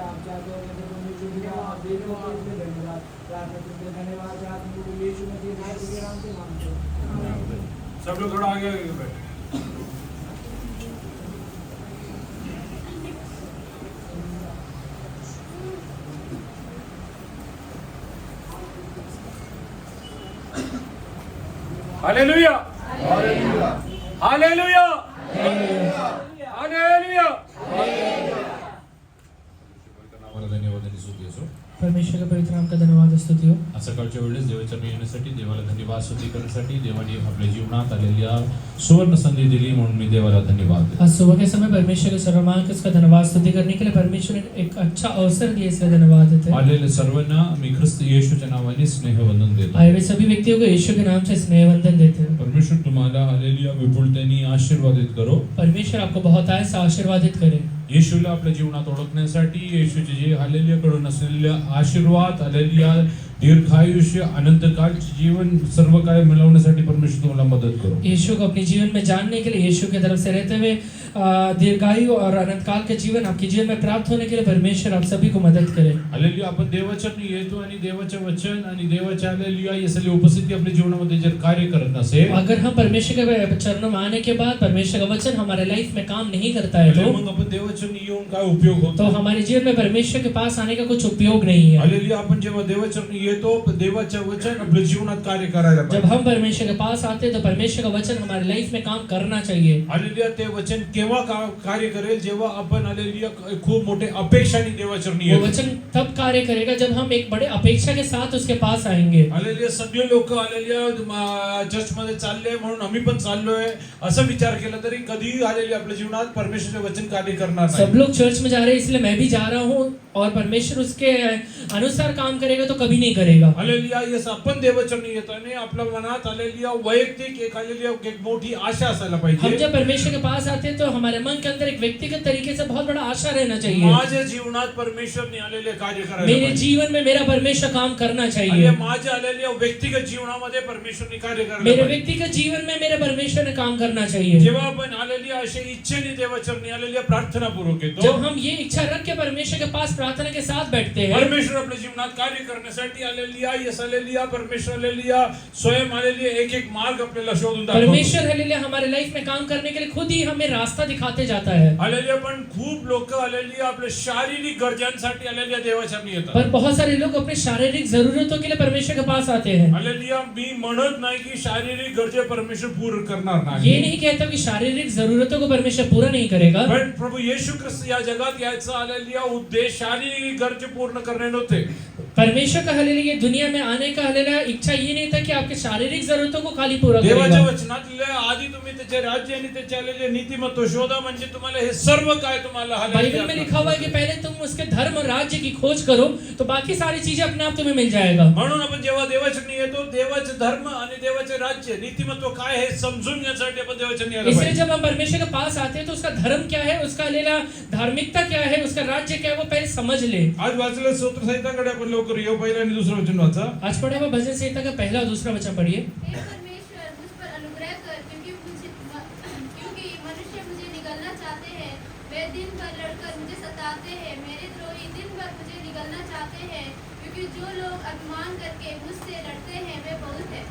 आप चाहते हो तो तुम मुझे दिया आप दे दो और इसमें धन्यवाद प्रार्थना करते हैं। धन्यवाद चाहते हैं प्रभु यीशु मसीह के नाम से मांगते हैं। सब लोग थोड़ा आगे आगे बैठे। Hallelujah hallelujah hallelujah. धन्यवाद आणि स्तुती असो। परमेश्वर के पवित्र नाम का धन्यवाद स्तुति हो। आज सकाळच्या वेळेस देवाच्या येण्यासाठी देवाला धन्यवाद स्तुती करण्यासाठी देवाने आपल्या जीवनात आलेल्या सुवर्ण संधी दिली म्हणून मी देवाला धन्यवाद देतो। आज सुबह के समय परमेश्वर के सर्वमान्य इसका धन्यवाद स्तुति करने के लिए परमेश्वर ने एक अच्छा अवसर दिया, इसलिए धन्यवाद देते हैं। आलेले सर्वांना मी ख्रिस्त येशूच्या नावाने स्नेहवंदन देतो। आए हुए सभी व्यक्तियों को यीशु के नाम से स्नेहवंदन देते हैं। परमेश्वर तुम्हाला हालेलुया विपुलतेने आशीर्वादित करो। परमेश्वर आपको बहुत आय से आशीर्वादित करे। येशूला आपल्या जीवनात ओळखण्यासाठी येशूचे जे हालेलुया कडून असलेले आशीर्वाद हालेलुया दीर्घायुष्य अनंतकालचे जीवन सर्व काय मिळवण्यासाठी परमेश्वर तुम्हाला मदत करो। यीशु को अपने जीवन में जानने के लिए यीशु की तरफ से रहते हुए दीर्घायु और अनंत काल के जीवन आपके जीवन में प्राप्त होने के लिए परमेश्वर आप सभी को मदद करे। हालेलुया आपण देवाच्या येतो आणि देवाचे वचन आणि देवाच्या हालेलुया ये सगळी उपस्थिती आपल्या जीवनामध्ये जर कार्य करत नसेल, अगर हम परमेश्वर के चरणों में आने के बाद परमेश्वर का वचन हमारे लाइफ में काम नहीं करता है तो मग आपण देवाच्या येऊन काय उपयोग होतो? तो हमारे जीवन में परमेश्वर के पास आने का कुछ उपयोग नहीं है। हालेलुया आपण जेव्हा देवाच्या येतो देवाचे वचन आपल्या जीवनात कार्य करायला जब पाहिजे। हम परमेश्वर के पास आते हैं तो परमेश्वर का वचन हमारे लाइफ में काम करना चाहिए। हालेलुया ते वचन केव्हा कार्य करेल जेव्हा आपण हालेलुया खूप मोठे अपेक्षाने देवाच्या वो येतो। वचन तब कार्य करेगा जब हम एक बड़े अपेक्षा के साथ उसके पास आएंगे। हालेलुया सगळे लोक हालेलुया चर्च मध्ये चालले म्हणून आम्ही पण चाललोय असं विचार केला तरी कधी हालेलुया आपल्या जीवनात परमेश्वराचे वचन कार्य करणार नाही। सब लोग चर्च में जा रहे हैं इसलिए मैं भी जा रहा हूँ और परमेश्वर उसके अनुसार काम करेगा तो कभी नहीं करेगा। हालेलुया यस आपण देवचरणी येताना आपल्या मनात हालेलुया वैयक्तिक एक हालेलुया एक मोठी आशा असायला हम पाहिजे। जब परमेश्वर के पास आते हैं तो हमारे मन के अंदर एक व्यक्तिगत तरीके से बहुत बड़ा आशा रहना चाहिए। माझ्या जीवनात परमेश्वरने आलेले कार्य करायला मेरे पाहिजे। जीवन में मेरा परमेश्वर काम करना चाहिए। हालेलुया माझ्या आलेल्या व्यक्तिगत जीवनामध्ये परमेश्वरने कार्य करायला मेरे पाहिजे। व्यक्तिगत जीवन में मेरे परमेश्वर ने काम करना चाहिए। जेव्हा आपण हालेलुया अशा इच्छेने देवचरणी आलेल्या प्रार्थना पूर्वक येतो, जब हम ये इच्छा रख के परमेश्वर के पास प्रार्थना के साथ बैठते हैं, परमेश्वर आपल्या जीवनात कार्य करण्यासाठी हालेलुया यस हालेलुया परमेश्वर हालेलुया स्वयं हालेलुया एक एक मार्ग आपल्याला शोधून दाखवतो। परमेश्वर हालेलुया हमारे लाइफ में काम करने के लिए खुद ही हमें रास्ता दिखाते जाता है। हालेलुया पण खूप लोक हालेलुया आपल्या शारीरिक गरजांसाठी हालेलुया देवाचरणी येतात। पर बहुत सारे लोग अपने शारीरिक जरूरतों के लिए परमेश्वर के पास आते हैं। हालेलुया मी म्हणत नाही की शारीरिक गरजे परमेश्वर पूर्ण करणार नाही। ये नहीं कहता कि शारीरिक जरूरतों को परमेश्वर पूरा नहीं करेगा, पण प्रभू येशू ख्रिस्त या जगात यायचा हालेलुया उद्देश शारीरिक गरजे पूर्ण करणे नव्हते। परमेश्वर का हालेलुया दुनिया में आने का हालेलुया इच्छा ये नहीं था कि आपके शारीरिक जरूरतों को खाली पूरा देवाच्या करेगा। वचनातल्या आधी तुम्ही त्याचे राज्य आणि त्याचे आलेले नीतिमत्व शोधा म्हणजे तुम्हाला हे सर्व काय तुम्हाला बाइबल में लिखा हुआ है कि पहले तुम उसके धर्म और राज्य की खोज करो तो बाकी सारी चीजें अपने आप तुम्हें मिल जाएगा। म्हणून आपण जेव्हा देवाचरणी येतो देवाचे धर्म आणि देवाचे राज्य नीतिमत्व काय हे समजून घेण्यासाठी आपण देवाचरणी यायला इसलिए पाहिजे। जब हम परमेश्वर के पास आते हैं तो उसका धर्म क्या है, उसका हालेलुया धार्मिकता क्या है, उसका राज्य क्या है वो पहले समझ ले। आज वाचलं स्तोत्र संहिताकडे आपण लवकर येऊ। पहिलं आणि दुसरं वचन वाचा। आज पढ़े हुए भजन संहिता का पहला और दूसरा वचन पढ़िए। हे परमेश्वर मुझ पर अनुग्रह कर क्योंकि मनुष्य मुझे निगलना चाहते हैं। वे दिन भर लड़कर मुझे सताते हैं। मेरे द्रोही दिन भर मुझे निगलना चाहते हैं क्योंकि जो लोग अभिमान करके मुझसे लड़ते हैं वे बहुत है।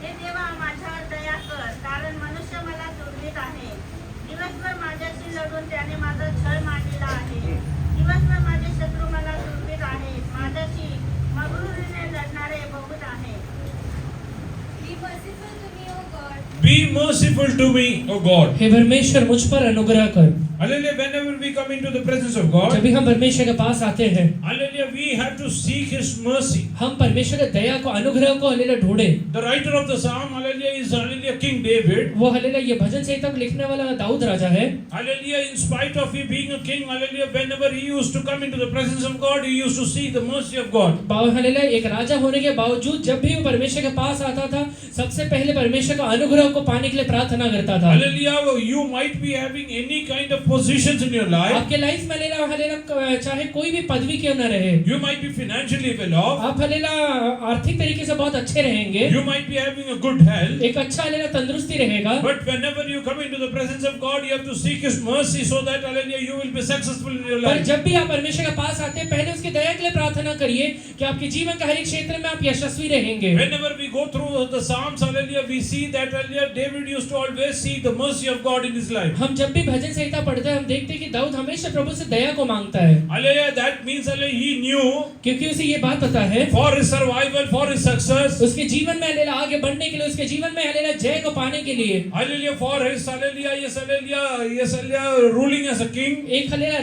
हे देवा माझ्यावर दया कर कारण मनुष्य मला दुर्मित आहे। दिवसभर माझ्याशी लढून त्याने माझा छळ मांडलेला आहे। दिवसभर माझे शत्रू मला दुर्मित आहे। माझ्याशी मगरुरीने लढणारे बहुत आहे। Be merciful to me, Be merciful to me, O God. O God. हे परमेश्वर मुझ पर अनुग्रह कर। Hallelujah. Whenever we come into the presence of God, जब भी हम परमेश्वर के पास आते हैं hallelujah, we have to seek His mercy. हम परमेश्वर के दया को अनुग्रह को हालेलुया ढूंढे। The writer of the psalm, hallelujah, is hallelujah King David. वो हालेलुया ये भजन संहिता को लिखने वाला दाऊद राजा है। Hallelujah, in spite of he being a king, hallelujah, whenever he used to come into the presence of God, he used to seek the mercy of God. Hallelujah एक राजा होने के बावजूद जब भी वो परमेश्वर के पास आता था सबसे पहले परमेश्वर का अनुग्रह को पाने के लिए प्रार्थना करता था। Hallelujah, you might be having any kind of positions in your life. आपके लाइफ में हालेलुया चाहे कोई भी पदवी क्यों न रहे, You might be financially well off. आप हालेलुया आर्थिक तरीके से बहुत अच्छे रहेंगे, You might be having a good health. एक अच्छा हालेलुया तंदुरुस्ती रहेगा, But whenever you come into the presence of God, you have to seek His mercy so that hallelujah you will be successful in your पर life. जब भी आप परमेश्वर के पास आते हैं पहले उसकी दया के लिए प्रार्थना करिए कि आपके जीवन का हर एक क्षेत्र में आप यशस्वी रहेंगे। Whenever we go through the Psalms, hallelujah, we see that hallelujah David used to always seek the mercy of God in his life. हम जब भी भजन संहिता पढ़ते हैं हम देखते हैं कि दाऊद हमेशा प्रभु से दया को मांगता है, Hallelujah, that means hallelujah he knew क्योंकि उसे ये बात पता है for his survival, for his success, उसके जीवन में हालेलुया आगे बढ़ने के लिए, उसके जीवन में हालेलुया जय को पाने के लिए, hallelujah for his hallelujah, yes hallelujah ruling as a king, एक हालेलुया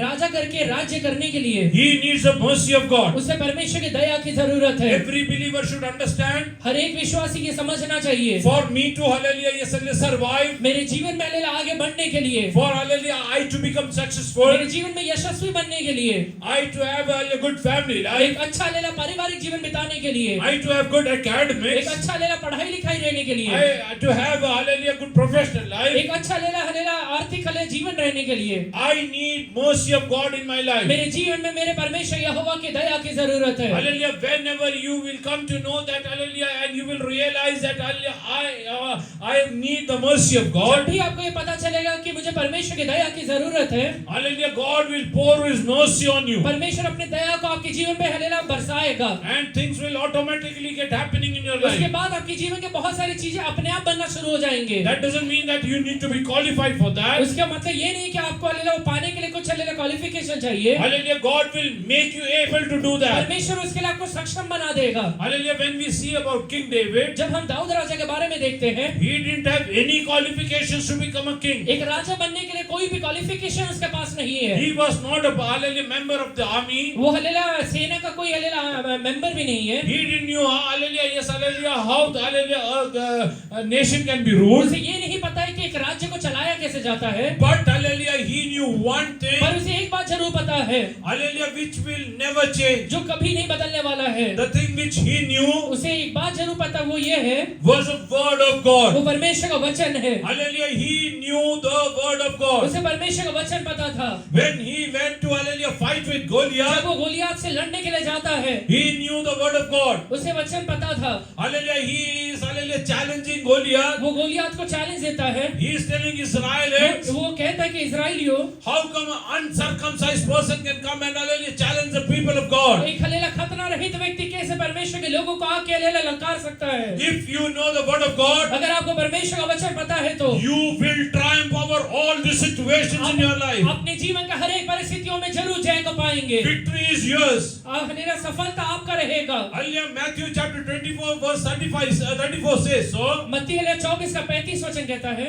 राजा करके राज्य करने के लिए he needs the mercy of God. उसे परमेश्वर की दया की जरूरत है। Every believer should understand, हर एक विश्वासी ये समझना चाहिए, for me to hallelujah yes hallelujah survive, मेरे जीवन में हालेलुया आगे बढ़ने के लिए, for hallelujah I to become successful, मेरे जीवन में यशस्वी बनने के लिए, I to have a good family life, एक अच्छा हालेलुया पारिवारिक जीवन बिताने के लिए, I to have good एक academics, अच्छा हालेलुया पढ़ाई लिखाई रहने के लिए, I to have hallelujah good professional life, एक अच्छा हालेलुया आर्थिक हालेलुया जीवन रहने के लिए I need mercy of God in my life. मेरे जीवन में मेरे परमेश्वर यहोवा की दया की जरूरत है। Hallelujah, whenever you will come to know that hallelujah and you will realize that hallelujah I need the mercy of जब God, भी आपको ये पता चलेगा कि मुझे परमेश्वर की दया की जरूरत है, hallelujah God will pour his mercy on you परमेश्वर अपने दया को आपके जीवन में hallelujah बरसाएगा, and things will automatically get happening in your उसके life. बाद आपके जीवन के बहुत सारी चीजें अपने आप बनना शुरू हो जाएंगे। That doesn't mean that you need to be qualified for that. उसका मतलब ये नहीं कि आपको हालेलुया पाने के लिए कुछ हालेलुया क्वालिफिकेशन चाहिए, Hallelujah, God will make you able to do that. परमेश्वर उसके लिए आपको सक्षम बना देगा। Hallelujah, when we see about King David, जब हम दाऊद राजा के बारे में देखते हैं, he didn't have any qualifications to become a king. एक राजा बनने के लिए कोई भी क्वालिफिकेशन उसके पास नहीं है, He was not a hallelujah member of the army. वो हालेलुया सेना का कोई हालेलुया मेंबर भी नहीं है, He didn't know hallelujah yes hallelujah how the hallelujah a nation can be ruled. उसे ये नहीं पता है कि एक राज्य को चलाया कैसे जाता है, But hallelujah he knew one thing, पर उसे एक बात जरूर पता है hallelujah which will never change. जो कभी नहीं बदलने वाला है। The thing which he knew उसे एक बात जरूर पता, वो ये है, was a word of वो God. परमेश्वर का वचन है। Hallelujah, he knew the word of God. उसे परमेश्वर का वचन पता था। When he went to hallelujah fight with जब Goliath, वो गोलियात से लड़ने के लिए जाता है, he knew the word of God. उसे वचन पता था। Hallelujah, he is hallelujah challenging Goliath. वो गोलियात को चैलेंज देता है, He is telling Israelites, वो कहता है कि इजराइलियों, how come an uncircumcised person can come and hallelujah challenge the people of God? एक हालेलुया खतना रहित व्यक्ति कैसे परमेश्वर के लोगों को आके हालेलुया ललकार सकता है? If you know the word of God, अगर आपको परमेश्वर का वचन पता है तो you will triumph over all the situations in your life. अपने जीवन का हर एक परिस्थितियों में जरूर जय को पाएंगे। Victory is yours. हालेलुया सफलता आपका रहेगा। Hallelujah, Matthew chapter 24 verse 34 says so. मत्ती हालेलुया 24 का 35 वचन कहता है,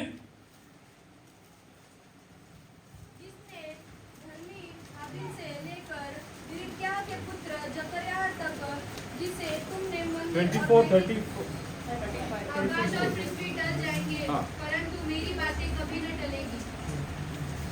जिसने धर्मी हाबिल से लेकर बिरिक्या के पुत्र जकर्याह तक, जिसे तुमने मंदिर 24, 30 आकाश और पृथ्वी टल जाएंगे, हाँ। परंतु मेरी बातें कभी न टलेगी।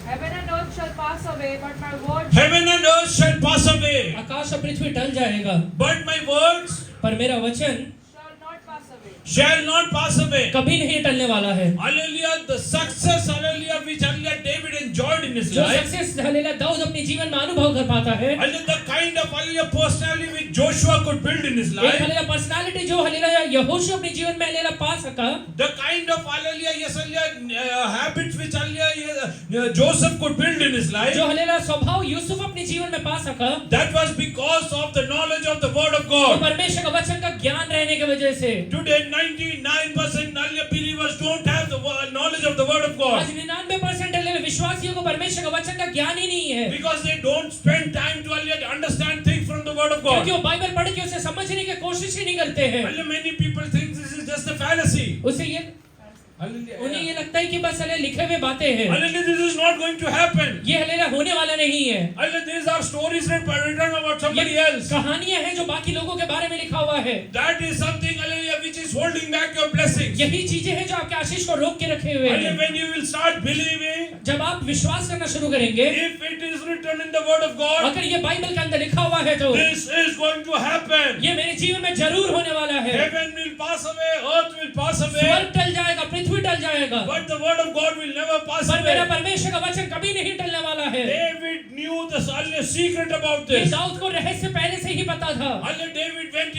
Heaven and earth shall pass away, but my words Heaven and earth shall pass away, आकाश और पृथ्वी टल जाएगा, but my words पर मेरा वचन shall not pass away. shall not pass away. कभी नहीं टलने वाला है। Hallelujah, the success, hallelujah, which hallelujah David enjoyed in his जो life. सक्सेस हालेलुया दाऊद अपने जीवन में अनुभव कर पाता है, Hallelujah, the kind of hallelujah personality which Joshua could build in his एक life. हालेलुया पर्सनालिटी जो हालेलुया यहोशू अपने जीवन में हालेलुया पा सका, The kind of hallelujah, yes, hallelujah, habits which hallelujah Joseph could build in his life. जो hallelujah स्वभाव यूसुफ अपने जीवन में पा सका, That was because of the knowledge of the word of वो God. परमेश्वर का वचन का ज्ञान रहने की वजह से। Today, 99% hallelujah believers don't have the knowledge of the word of God आज 99% हालेलुया विश्वासियों को परमेश्वर का वचन का ज्ञान ही नहीं है, because they don't spend time to hallelujah understand things from the word of God. क्योंकि वो बाइबल पढ़ के उसे समझने की कोशिश ही नहीं करते हैं। Hallelujah, many people think this is just a fallacy. उसे ये उन्हें ये लगता है कि बस हालेलुया लिखे हुए बातें हैं, Hallelujah, this is not going to happen. ये हालेलुया होने वाला नहीं है। Hallelujah, these are stories written about somebody ये else. कहानियां हैं जो बाकी लोगों के बारे में लिखा हुआ है। That is something, hallelujah, which is holding back your blessings. यही चीजें हैं जो आपके आशीष को रोक के रखे हुए Hallelujah, हैं। when you will start believing, जब आप विश्वास करना शुरू करेंगे, if it is written in the word of God, अगर ये बाइबल के अंदर लिखा हुआ है तो this is going to happen. ये मेरे जीवन में जरूर होने वाला है। Heaven will pass away, earth will pass away, स्वर्ग टल जाएगा, पृथ्वी पृथ्वी टल जाएगा, but the word of God will never pass पर मेरा away. परमेश्वर का वचन कभी नहीं टलने वाला है। David knew the earlier secret about ये this. दाऊद को रहस्य पहले से ही पता था। Earlier David went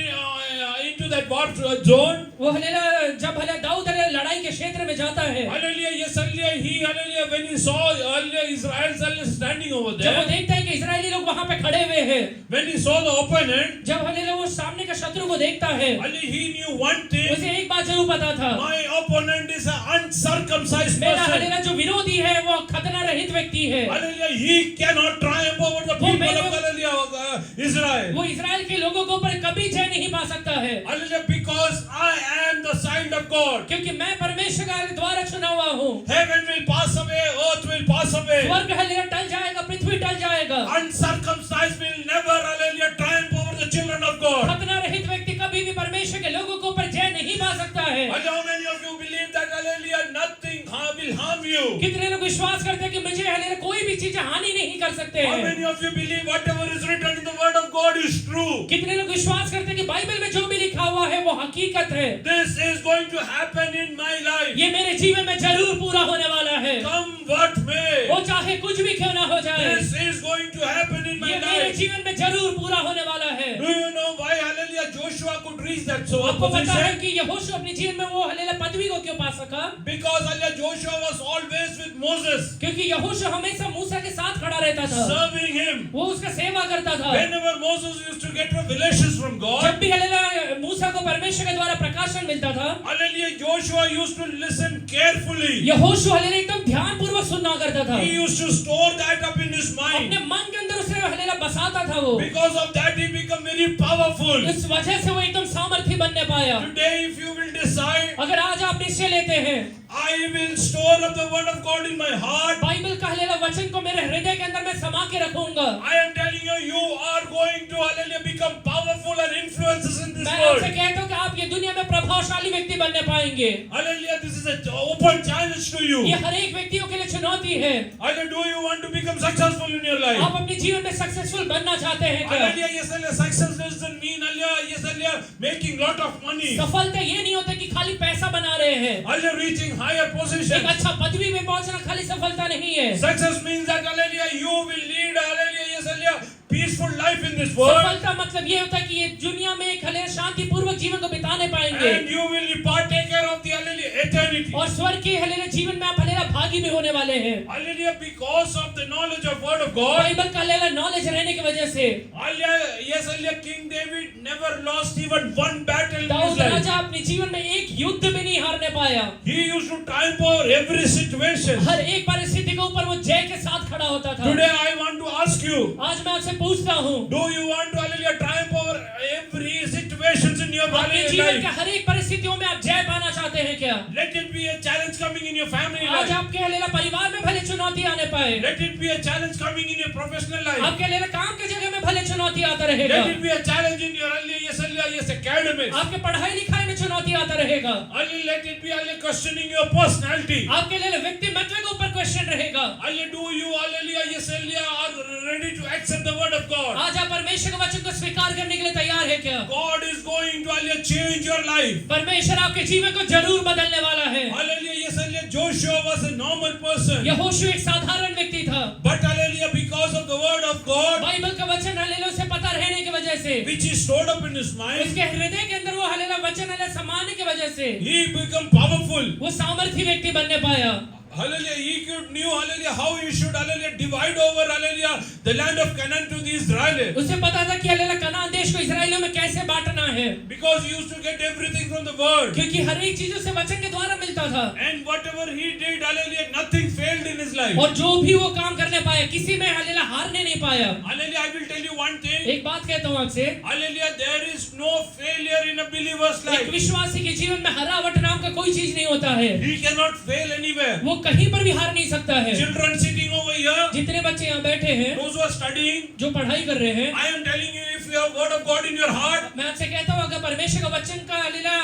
into that war zone. वो हलेला जब दाऊद लड़ाई के क्षेत्र में जाता है, Hallelujah, yes, hallelujah, when he saw earlier Israel standing over जब वो there, देखता है कि इजरायली लोग वहां पे खड़े हुए हैं, when he saw the opponent, जब हलेला वो सामने का शत्रु को देखता है, hallelujah, he knew one thing, उसे एक बात जरूर पता था, my opponent is an uncircumcised मेरा person. हलेला जो विरोधी है वो खतना रहित व्यक्ति है। Hallelujah, he cannot triumph over the वो people मेरे- of hallelujah, Israel. वो इजराइल के लोगों के ऊपर कभी जय नहीं पा सकता है, Hallelujah, because I am the sign of God. क्योंकि मैं परमेश्वर का द्वारा चुना हुआ हूँ। Heaven will pass away, earth will pass away. स्वर्ग हलेला टल जाएगा, पृथ्वी टल जाएगा, Uncircumcised will never, hallelujah, triumph over the children of God. खतना रहित व्यक्ति कभी भी परमेश्वर के लोगों के ऊपर जय नहीं पा सकता है। Hallelujah, how many of you believe that, hallelujah, nothing will harm you? कितने लोग विश्वास करते हैं कि मुझे हलेला कोई भी चीज हानि नहीं कर सकते How हैं? many of you believe whatever is written in the word of God is true? कितने लोग विश्वास करते हैं कि बाइबल में जो भी लिखा हुआ है वो हकीकत है? This is going to happen in my life. ये मेरे जीवन में जरूर पूरा होने वाला है, Come what may. वो चाहे कुछ भी क्यों ना हो जाए, This is going to happen in my ये मेरे life. जीवन में जरूर पूरा होने वाला है। Do you know why, hallelujah, Joshua could reach that so आपको पता है position? कि यहोशू अपने जीवन में वो हलेला पदवी को क्यों पा सका? Because, hallelujah, Joshua was always with Moses, क्योंकि यहोशू हमेशा मूसा के साथ खड़ा रहता था, serving him. वो उसका सेवा करता था। Whenever Moses used to get revelations from God, जब भी हलेला मूसा को परमेश्वर के द्वारा प्रकाशन मिलता था, hallelujah, Joshua used to listen carefully. यहोशू हलेला एकदम ध्यानपूर्वक सुनना करता था, He used to store that up in his mind. अपने मन के अंदर उसे हलेला बसाता था। वो Because of that, he became very powerful. इस वजह से वो एकदम सामर्थ्य बनने पाया। Today, if you will decide, अगर आज आप निश्चय लेते हैं, I will store up the word of God in my heart, Bible का हलेला वचन को मेरे हृदय के अंदर मैं समा के रखूंगा, I am telling you, you are going to, hallelujah, become powerful and influences in this मैं आपसे world. कहता हूँ कि आप ये दुनिया में प्रभावशाली व्यक्ति बनने पाएंगे। Hallelujah, this is an open challenge to you. ये हर एक व्यक्तियों के लिए चुनौती है। Hallelujah, do you want to become successful in your life? आप अपने जीवन में सक्सेसफुल बनना चाहते हैं क्या? Hallelujah, yes, hallelujah, success doesn't mean, hallelujah, yes, hallelujah, making lot of money. सफलता ये नहीं होता कि खाली पैसा बना रहे हैं, Hallelujah, reaching higher एक position. अच्छा पदवी में पहुंचना खाली सफलता नहीं है। Success means that, hallelujah, you will lead, hallelujah, yes, hallelujah, peaceful life in this world. सफलता मतलब ये होता है कि ये दुनिया में एक हले शांति पूर्वक जीवन को बिताने पाएंगे, And you will be partaker of the, hallelujah, eternity. और स्वर्ग के हलेला जीवन में आप हलेला भागी भी होने वाले हैं। Hallelujah, because of the knowledge of word of God. Bible का हलेला नॉलेज रहने की वजह से Hallelujah, yes, hallelujah, King David never lost even one battle in his Dawood life. राजा अपने जीवन में एक युद्ध भी नहीं हारने पाया। He used to triumph over every situation. हर एक परिस्थिति के ऊपर वो जय के साथ खड़ा होता था। Today I want to ask you, आज मैं आपसे पूछता हूँ, do you want to, hallelujah, triumph over every situations in your अपने जीवन के life? हर एक परिस्थितियों में आप जय पाना चाहते हैं क्या? Let it be a challenge coming in your family आज life. आपके हलेला परिवार में भले चुनौती आने पाए, Let it be a challenge coming in your professional life. आपके हलेला काम के जगह में भले चुनौती आता रहेगा, Let it be a challenge in your, hallelujah, yes, academics. आपके पढ़ाई लिखाई में चुनौती आता रहेगा, Hallelujah, let it be, hallelujah, questioning your personality. आपके लिए व्यक्तिमत्व के ऊपर क्वेश्चन रहेगा। Hallelujah, do you, hallelujah, yes, hallelujah, are ready to accept the word of God? आज आप परमेश्वर के वचन को स्वीकार करने के लिए तैयार है क्या? God is going to, hallelujah, change your life. परमेश्वर आपके जीवन को जरूर बदलने वाला है। Hallelujah, yes, hallelujah, Joshua was a normal person. यहोशू एक साधारण व्यक्ति था, But, hallelujah, because of the word of God, Bible का वचन हलेला उसे पता रहने की वजह से, which is stored up in his mind, उसके हृदय के अंदर वो हलेला वचन हलेला समाने की वजह से he became powerful. वो सामर्थी व्यक्ति बनने पाया। Hallelujah, he knew, hallelujah, how he should, hallelujah, divide over, hallelujah, the land of Canaan to the Israelites. उसे पता था कि हलेला कनान देश को इस्राएलियों में कैसे बांटना है, Because he used to get everything from the word. क्योंकि हर एक चीज उसे वचन के द्वारा मिलता था, And whatever he did, hallelujah, nothing failed in his life. और जो भी वो काम करने पाया किसी में हलेला हारने नहीं पाया। Hallelujah, I will tell you one thing. एक बात कहता हूँ आपसे, Hallelujah, there is no failure in a believer's एक life. विश्वासी के जीवन में हरावट नाम का कोई चीज नहीं होता है, He cannot fail anywhere. वो कहीं पर भी हार नहीं सकता है। Children sitting over here, जितने बच्चे यहाँ बैठे हैं, those who are studying, जो पढ़ाई कर रहे हैं, I am telling you, if you have word of God in your heart, मैं आपसे कहता हूँ अगर परमेश्वर का वचन का हलेला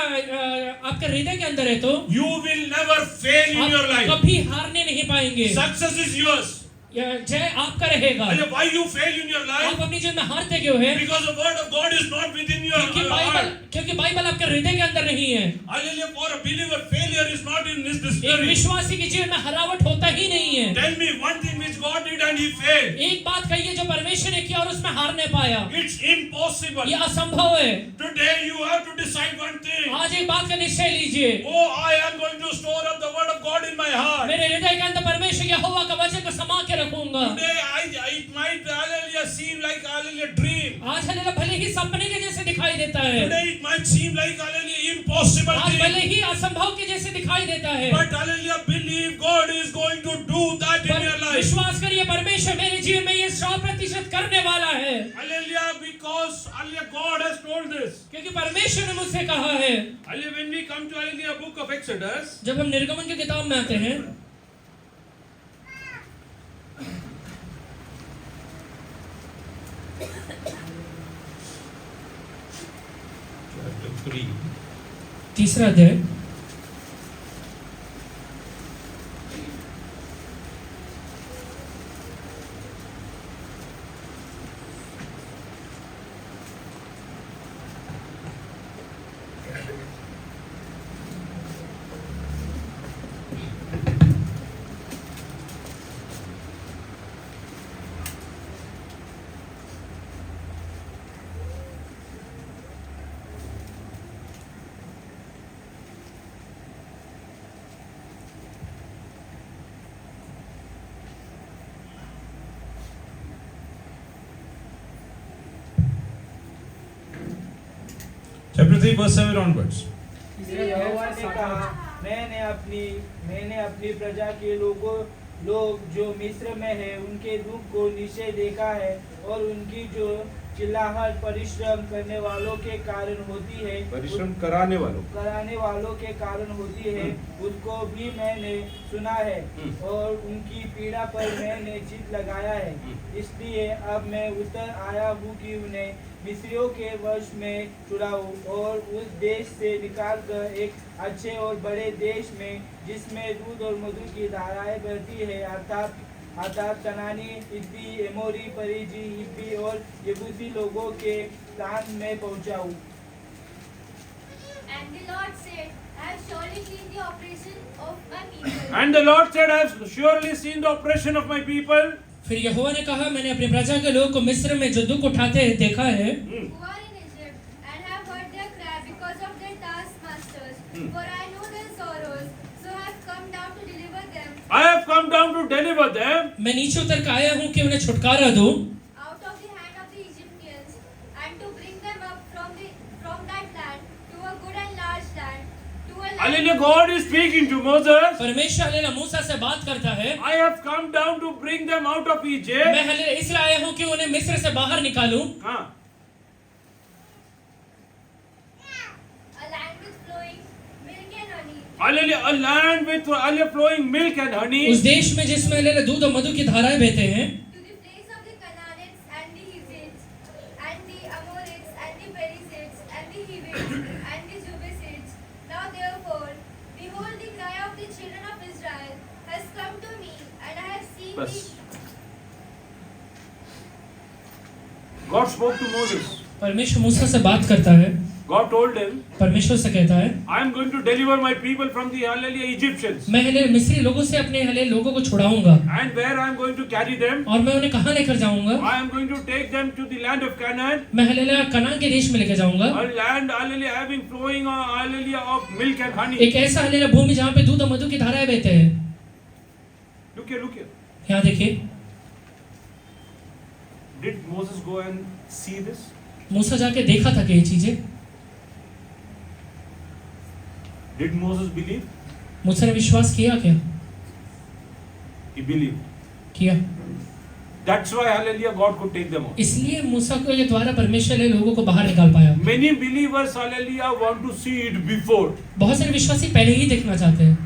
आपके हृदय के अंदर है तो you will never fail in your आप life. कभी हारने नहीं पाएंगे। Success is yours. जय आपका रहेगा। Hallelujah, why you fail in your आप life? अपनी जीवन में हारते क्यों हैं? Because the word of God is not within your क्योंकि बाइबल heart. क्योंकि बाइबल आपके हृदय के अंदर नहीं है। Hallelujah. For a believer, failure is not in his एक discovery. विश्वासी के जीवन में हरावट होता ही नहीं है। Tell me one thing which God did and he failed. एक बात कहिए जो परमेश्वर ने किया और उसमें हार नहीं पाया। It's impossible. ये असंभव है। Today you have to decide one thing. आज एक बात का निश्चय लीजिए। Oh, I am going to store up the word of God in my heart. मेरे हृदय के अंदर परमेश्वर यहोवा का वचन को समा के रखूंगा। Today it might hallelujah seem like hallelujah dream. आज हालेलुया भले ही सपने के जैसे दिखाई देता है। Today it might seem like hallelujah impossible आज भले thing. ही असंभव के जैसे दिखाई देता है। But hallelujah believe God is going to do that in your पर life. विश्वास करिए परमेश्वर मेरे जीवन में ये 100% करने वाला है। Hallelujah, because hallelujah God has told this. क्योंकि परमेश्वर ने मुझसे कहा है। Hallelujah, when we come to hallelujah book of Exodus, जब हम निर्गमन की किताब में आते हैं, chapter 3. तीसरा अध्याय, Chapter 3 verse 7 onwards. इसलिए यहोवा ने कहा, मैंने अपनी प्रजा के लोग जो मिस्र में है उनके दुख को निश्चय देखा है और उनकी जो चिल्लाहट परिश्रम करने वालों के कारण होती है, परिश्रम कराने वालों के कारण होती है, उसको भी मैंने सुना है और उनकी पीड़ा पर मैंने चित्त लगाया है। इसलिए अब मैं उतर आया हूँ कि उन्हें मिस्रियों के वश में छुड़ाऊं और उस देश से निकाल कर एक अच्छे और बड़े देश में जिसमें दूध और मधु की धाराएं बहती है अर्थात कनानी, हिब्बी, एमोरी, परिजी, हिब्बी और यबूसी लोगों के स्थान में पहुंचाऊं। And the Lord said, I have surely seen the oppression of my people. and the Lord said, I have surely seen the oppression of my people. फिर यहोवा ने कहा, मैंने अपनी प्रजा के लोगों को मिस्र में जो दुख उठाते हैं देखा है, Who are in Egypt, and have heard their cry because of their taskmasters. For I know their sorrows, so I have come down to deliver them I have come down to deliver them मैं नीचे उतर कर आया हूँ कि उन्हें छुटकारा दूं out of the hand of the Egyptians, and to bring them up from that land to a good and large land, to a land. hallelujah God is speaking to Moses. परमेश्वर हालेलुया मूसा से बात करता है, I have come down to bring them out of Egypt. मैं hallelujah इसलिए आया हूँ कि उन्हें मिस्र से बाहर निकालूं, A land with flowing milk and honey. Hallelujah, a land with hallelujah flowing milk and honey. उस देश में जिसमें हालेलुया दूध और मधु की धाराएं बहते हैं, To the place of the Canaanites and the Hittites and the Amorites and the Perizzites and the Hivites and the Jebusites. Now therefore, behold, the cry of the children of Israel has come to me, and I have seen बस. the God spoke to Moses. परमेश्वर मूसा से बात करता है, God told him, परमेश्वर से कहता है, I am going to deliver my people from the hallelujah Egyptians. मैं हालेलुया मिस्री लोगों से अपने हालेलुया लोगों को छुड़ाऊंगा And where I am going to carry them? और मैं उन्हें कहाँ लेकर जाऊंगा, I am going to take them to the land of Canaan, मैं हालेलुया कनान के देश में लेकर जाऊंगा, a land hallelujah having flowing hallelujah of milk and honey. एक ऐसा हालेलुया भूमि जहाँ पे दूध और मधु की धाराएं बहते हैं। Look here. यहाँ देखिए, Did Moses go and see this? मूसा जाके देखा था कि ये चीजें, Did Moses believe? मूसा ने विश्वास किया क्या? He believed. किया। That's why hallelujah God could take them out. इसलिए मूसा के द्वारा परमेश्वर ने लोगों को बाहर निकाल पाया। Many believers hallelujah want to see it before. बहुत सारे विश्वासी पहले ही देखना चाहते हैं।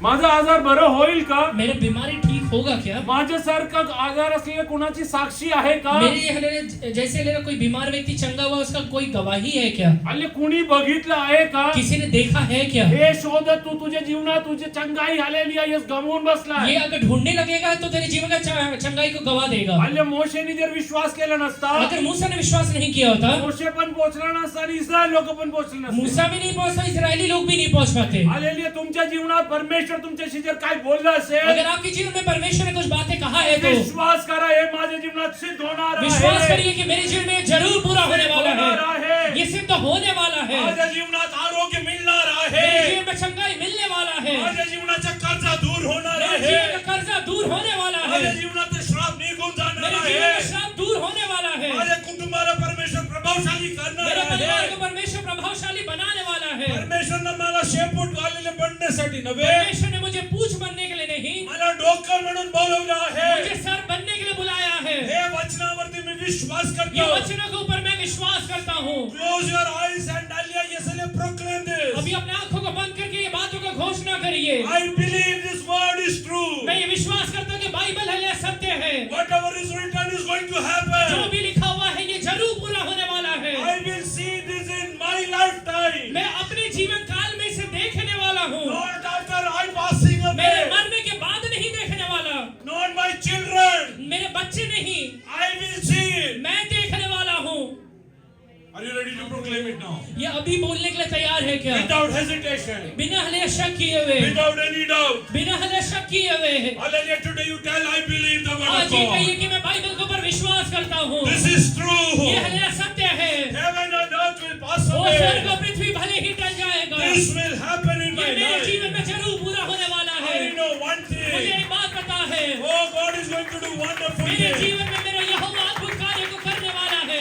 माझा आजार बरं होईल का? मेरी बीमारी ठीक होगा क्या? माझ्यासारखा आजार असलेल्या कोणाची साक्षी आहे का? मेरे हलेले जैसे हलेला कोई बीमार व्यक्ति चंगा हुआ उसका कोई गवाही है क्या? अल्ले कुणी बघितलं आहे का? किसी ने देखा है क्या? हे शोध तू तुझ्या जीवनात तुझे चंगाई आलेली आहे गमवून बसला. ये अगर ढूंढने लगेगा तो तेरे जीवन का चंगाई को गवा देगा. अल्ले मोशेने जर विश्वास केला नसता, अगर मूसा ने विश्वास नहीं किया होता, मोशे पण पोहोचला नसता आणि इस्रायल लोक पण पोहोचले नसते. मूसा भी नहीं पहुंचता, इजरायली लोग भी नहीं पहुंच पाते. हालेलुया. तुमच्या जीवनात परमेश्वर तुमच्याशी जर काय बोललं असेल, अगर आपके जीवन में परमेश्वर ने कुछ बातें कहा है तो विश्वास करा हे माझ्या जीवनात सिद्ध होणार आहे. विश्वास करिए कि मेरे जीवन में जरूर पूरा होने वाला होणार है. आहे. ये सिद्ध होने वाला है. माझ्या जीवनात आरोग्य मिळणार मेरे आहे. जीवन में चंगाई मिलने वाला है. माझ्या जीवनाचा कर्जा दूर होणार मेरे आहे. जीवन का कर्जा दूर होने वाला है. माझ्या जीवनात श्राप निघून जाणार मेरे जीवन आहे. का श्राप दूर होने वाला है. माझ्या कुटुंबाला परमेश्वर प्रभावशाली करणार मेरे परिवार आहे. को परमेश्वर प्रभावशाली बनाने वाला है. परमेश्वरने मला शेपूट घालेले बनण्यासाठी नव्हे, परमेश्वर ने मुझे पूछ बनने के लिए नहीं, मला डोकर म्हणून बोलवलं आहे. मुझे सर बनने के लिए बुलाया है. हे वचनावरती मी विश्वास ये करतो. वचनों के ऊपर मैं विश्वास करता हूँ. Close your eyes and Alia Yesale proclaim this. अभी अपने आंखों को बंद करके ये बातों का घोषणा करिए. I believe this word is true. मैं ये विश्वास करता हूँ कि बाइबल है यह सत्य है. Whatever is written is going to happen. जो भी लिखा हुआ है ये जरूर पूरा होने वाला है. I will see this in my lifetime. मैं अपने जीवन काल में इसे देखने वाला हूँ. Not after I passing मेरे away. मरने के बाद नहीं देखने वाला. Not my children. मेरे बच्चे नहीं, I will see it. मैं देखने वाला हूँ. Are you ready to proclaim it now? ये अभी बोलने के लिए तैयार है क्या? Without hesitation. बिना हले शक किए हुए, Without any doubt. बिना हले शक किए हुए. Hallelujah. Today you tell I believe the word of आज ये God. कहिए कि मैं बाइबल के ऊपर विश्वास करता हूँ. This is true. ये हले सत्य है. Heaven and earth will pass वो स्वर्ग away. और पृथ्वी भले ही टल जाएगा, This will happen in my ये मेरे life. जीवन में जरूर पूरा होने वाला है. I know one मुझे thing. एक बात पता है, Oh, God is going to do wonderful मेरे things. जीवन में मेरा यहोवा अद्भुत कार्य को करने वाला है.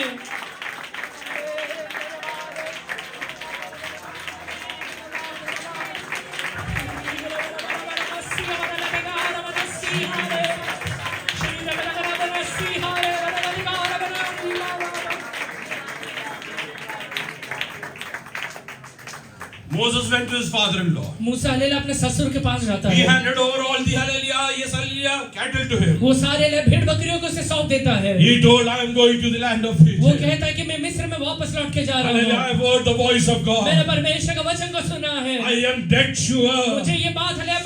Moses went to his father-in-law. मूसा हलेला अपने ससुर के पास जाता He है. handed over all the hallelujah, yes hallelujah, cattle to him. वो सारे भेड़ बकरियों को उसे सौंप देता है. He told, I am going to the land of वो Egypt. कहता है कि मैं मिस्र में वापस लौट के जा रहा Hallelujah, हूँ. I have heard the voice of मैंने God. परमेश्वर का वचन को सुना है. I am dead sure. मुझे ये बात हले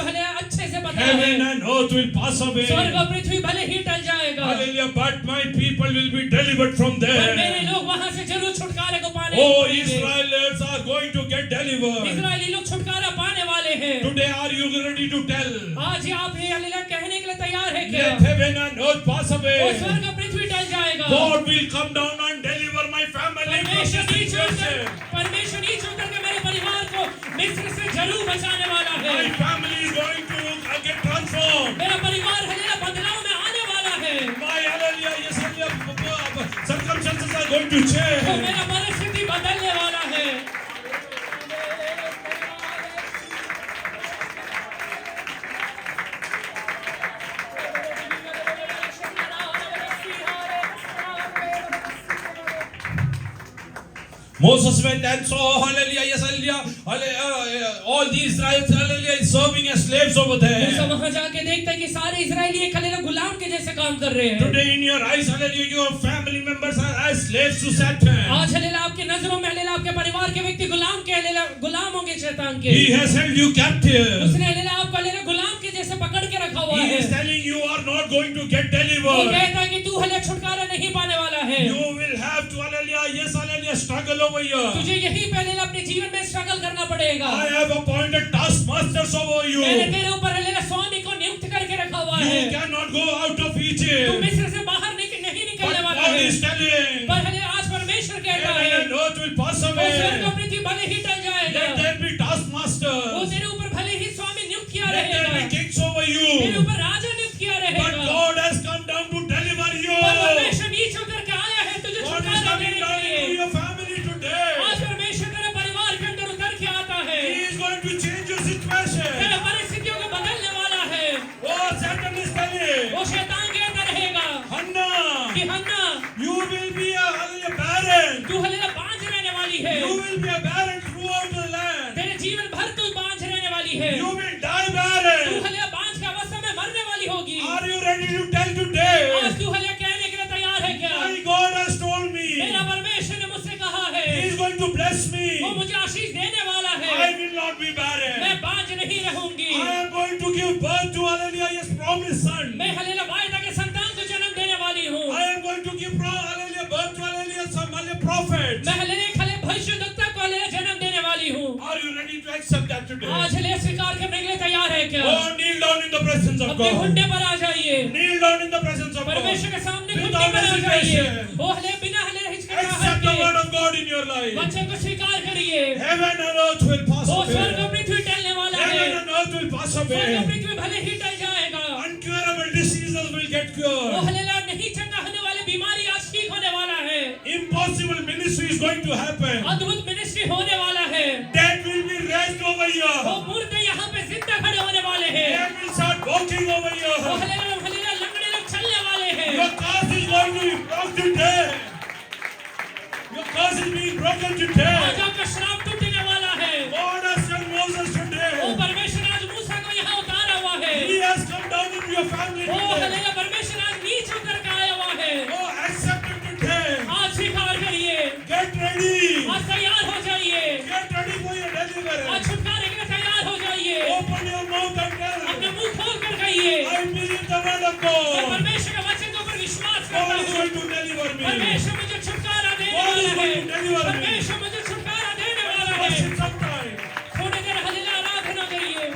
अच्छे से पता Heaven है. and earth will pass away. स्वर्ग और पृथ्वी भले ही टल जाएगा, Hallelujah, but my people will be delivered from पर मेरे there. लोग वहां से जरूर छुटकारे को पाने Oh, पाएंगे. Israelites are going to get delivered. इस्राएली लोग छुटकारा पाने वाले हैं. Today, are you ready to tell? आज आप ये हलेला कहने के लिए तैयार है क्या? Let heaven and earth pass वो away. स्वर्ग और पृथ्वी टल जाएगा. God will come down and deliver my family from परमेश्वर this नीचे उतर situation. परमेश्वर नीचे उतर के मेरे परिवार को मिस्र से जरूर बचाने वाला है. My family is going to get transformed. मेरा परिवार हलेला बदलाव में आने वाला है. My hallelujah, yes, hallelujah, circumstances are going to तो change. मेरा परिस्थिति बदलने वाला है. Moses went and saw, hallelujah, yes, hallelujah, all the Israelites, hallelujah, serving as slaves over Musa there. वहां जाके देखता है कि सारे इजरायली एक हलेला गुलाम के जैसे काम कर रहे हैं. Today in your eyes, hallelujah, your family members are as slaves to Satan. आज हलेला आपके नजरों में हलेला आपके परिवार के व्यक्ति गुलाम के हलेला गुलाम होंगे शैतान के. He has held you captive. उसने हलेला आपको हलेला गुलाम के जैसे पकड़ के रखा हुआ He है. is telling you are not going to get वो delivered. कहता है कि तू हले छुटकारा नहीं पाने वाला है. You will have to, hallelujah, yes, hallelujah, struggle over here. तुझे यही पहले अपने जीवन में स्ट्रगल करना पड़ेगा. I have appointed taskmasters over you. मैंने तेरे ऊपर हलेला स्वामी को नियुक्त करके रखा हुआ है. You cannot go out of तू Egypt. मिस्र से बाहर नहीं निकलने But वाला God है. is telling, पर हले आज परमेश्वर कहता heaven है and earth will pass वो स्वर्ग away. और पृथ्वी भले ही टल जाएगा. Let there be वो taskmasters. तेरे ऊपर भले ही स्वामी नियुक्त किया Let there रहेगा. be kings over तेरे you. ऊपर राजा नियुक्त किया But रहेगा. God has come down to deliver you. पर परमेश्वर नीचे उतर के आया है तुझे God is छुटकारा coming देने down के into लिए. your family today. आज परमेश्वर तेरे परिवार के अंदर उतर के आता है. He is going to change your situation. तेरे परिस्थितियों को बदलने वाला है. Oh, Satan is telling, वो शैतान कहता रहेगा Hannah, कि हन्ना you will be a barren. तू हलेला बांझ रहने वाली है. You will be a barren throughout the land. तेरे जीवन भर तू बांझ रहने वाली है. You will die barren. give birth to hallelujah his promised son. मैं हलेला वायदा के संतान को जन्म देने वाली हूँ। I am going to give hallelujah birth to hallelujah some hallelujah prophet. मैं हलेले खले भविष्यद्वक्ता को हलेला जन्म देने वाली हूँ। Are you ready to accept that today? आज हलेला स्वीकार करने के लिए तैयार है क्या? Oh, kneel down in the presence of अपने God. घुटने पर आ जाइए। Kneel down in the presence of God. परमेश्वर के सामने घुटने Without पर आ जाइए। hesitation. ओ हले बिना हले हिचकिचाहट Accept the के word of God in your life. वचन को स्वीकार करिए। Heaven and earth will pass ओ स्वर्ग और away. पृथ्वी टलने वाला है। Heaven and earth will pass स्वर्ग और away. पृथ्वी भले ही टल जाएगा। Uncurable diseases will get O cured. हलेला नहीं चंगा होने वाले बीमारी आज ठीक होने वाला है। Impossible ministry is going to happen. अद्भुत मिनिस्ट्री होने वाला है। Dead will be raised over वो here. मुर्दे यहाँ पे जिंदा खड़े होने वाले हैं। Dead will start walking over वो here. हलेला लंगड़े लोग चलने वाले हैं। Your curse is going to be broken today. Your curse is being broken today. आज आपका श्राप टूटने वाला है। God has sent Moses वो today. परमेश्वर आज मूसा को यहाँ उतारा हुआ है। He has come down into your family वो today. हलेला परमेश्वर आज नीचे उतर के आया हुआ है। Oh, accept it today. आज स्वीकार करिए। Get ready. आज तैयार हो जाइए। Get ready for your आज deliverance. छुटकारे के लिए तैयार हो जाइए। Open your mouth and अपने tell. मुंह खोल कर कहिए। I believe the word of मैं God. परमेश्वर के वचन के ऊपर विश्वास करता God is हूँ। going to deliver me. परमेश्वर मुझे छुटकारा देने God is वाला है। going to deliver me. परमेश्वर मुझे छुटकारा देने वाला है। Worship sometime. थोड़ी देर हल्ला आराधना करिए।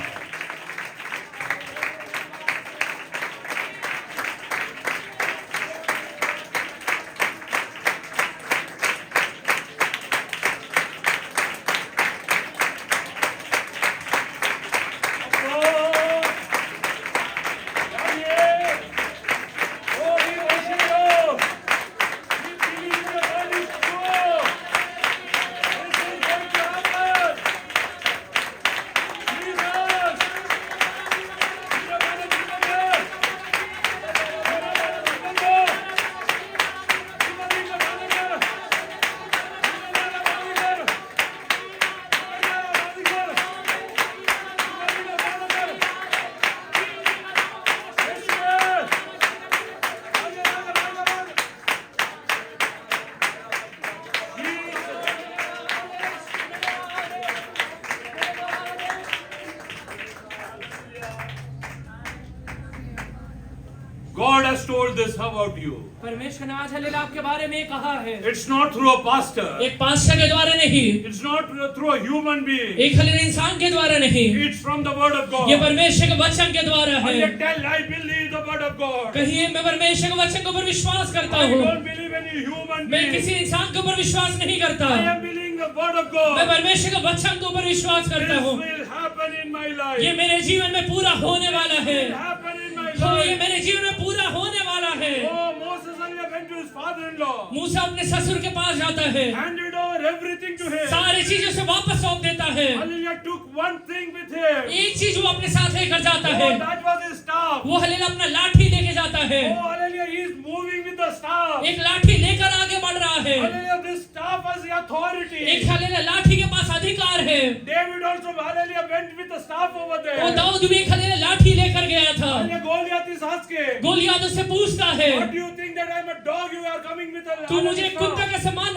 God has told this about you. परमेश्वर ने आज हल्ला आपके बारे में कहा है। It's not through a pastor. एक पास्टर के द्वारा नहीं, It's not through a human being. एक हल्ला इंसान के द्वारा नहीं, It's from the word of God. ये परमेश्वर के वचन के द्वारा है। And tell, I believe the word of God. कहिए मैं परमेश्वर के वचन के ऊपर विश्वास करता I हूँ। don't believe any human मैं being. किसी इंसान के ऊपर विश्वास नहीं करता। I am believing the word of मैं God. परमेश्वर के वचन के ऊपर विश्वास This करता हूँ। will happen in my ये life. मेरे जीवन में पूरा होने वाला है। It will happen in my हाँ, ये life. मेरे जीवन में पूरा होने वाला है। Oh, Moses only went to his father-in-law. मूसा अपने ससुर के पास जाता है, Handed over everything to him. सारी चीजें से वापस सौंप देता है। Hallelujah, took one thing with him. एक चीज वो अपने साथ लेकर जाता Oh, है, that was his staff. वो हलेला अपना लाठी लेके जाता है। Oh, hallelujah, he is moving with the staff. एक लाठी लेकर आगे बढ़ रहा है। Hallelujah, this staff has the authority. एक हलेला लाठी के पास अधिकार है। David also, hallelujah, went with the staff over वो there. दाऊद भी एक हलेला लाठी लेकर गया था। Hallelujah, Goliath is asking, Goliath उससे पूछता है, what do you think that I am a dog? You are coming with a तू मुझे एक कुत्ता का समान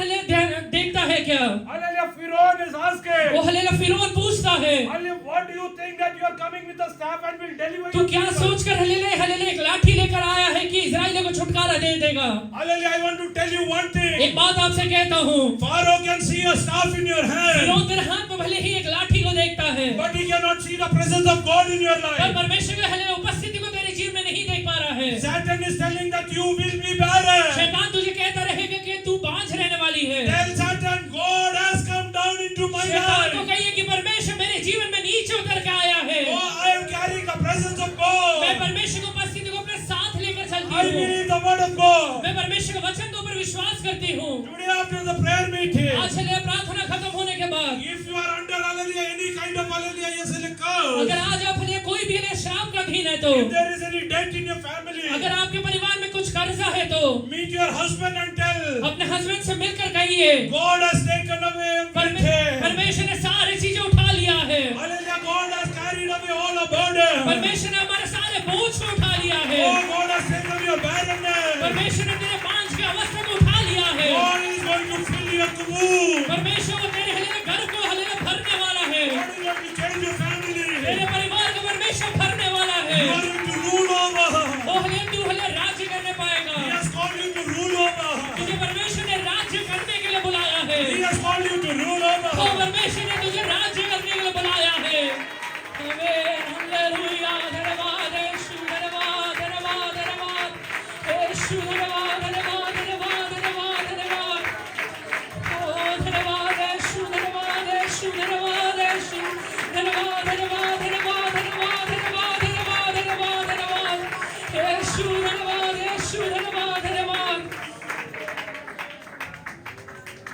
देखता है क्या? Hallelujah, Pharaoh is asking, वो हलेला फिरौन पूछता है, hallelujah, what do you think that you are coming with a staff and will deliver तू your क्या people? सोचकर हलेले एक लाठी लेकर आया है कि इजराइलियों को छुटकारा दे देगा? Hallelujah, I want to tell you one thing. एक बात आपसे कहता हूँ, Pharaoh can see a staff in your hand, फिरौन तेरे हाथ में भले ही एक लाठी को देखता है, but he cannot see the presence of God in your पर life. परमेश्वर की हलेला उपस्थिति को तेरे जीवन में नहीं देख पा रहा है। Satan is telling that you will be barren. शैतान तुझे कहता रहेगा कि तू बांझ रहने वाली है। Tell Satan, God has come down into my शैतान को life. कहिए कि परमेश्वर मेरे जीवन में नीचे उतर के आया है। Oh, I am carrying the presence of मैं God. परमेश्वर की उपस्थिति को अपने साथ लेकर चलती I हूँ। believe the word of God. मैं परमेश्वर के वचन के ऊपर विश्वास करती हूँ। Today after the prayer meeting, आज हलेला प्रार्थना खत्म होने के बाद, if you are under hallelujah, any kind of hallelujah, yes, a curse. अगर आज आप हलेला कोई भी हलेला श्राप का अधीन है तो, If there is any debt in your family, अगर आपके परिवार में कुछ कर्जा है तो, meet your husband and tell, अपने हस्बैंड से मिलकर कहिए, God has taken away everything. परमेश्वर ने सारी चीजें उठा लिया है। Hallelujah, God has carried away all the burden. परमेश्वर ने हमारे सारे बोझ को उठा लिया है। Oh, God has taken your barrenness. परमेश्वर ने तेरे बांझ की अवस्था को उठा लिया है। God is going to fill your womb. परमेश्वर वो तेरे हलेले घर को हलेला भरने वाला है। God is going to change your family. तेरे परिवार को परमेश्वर भरने वाला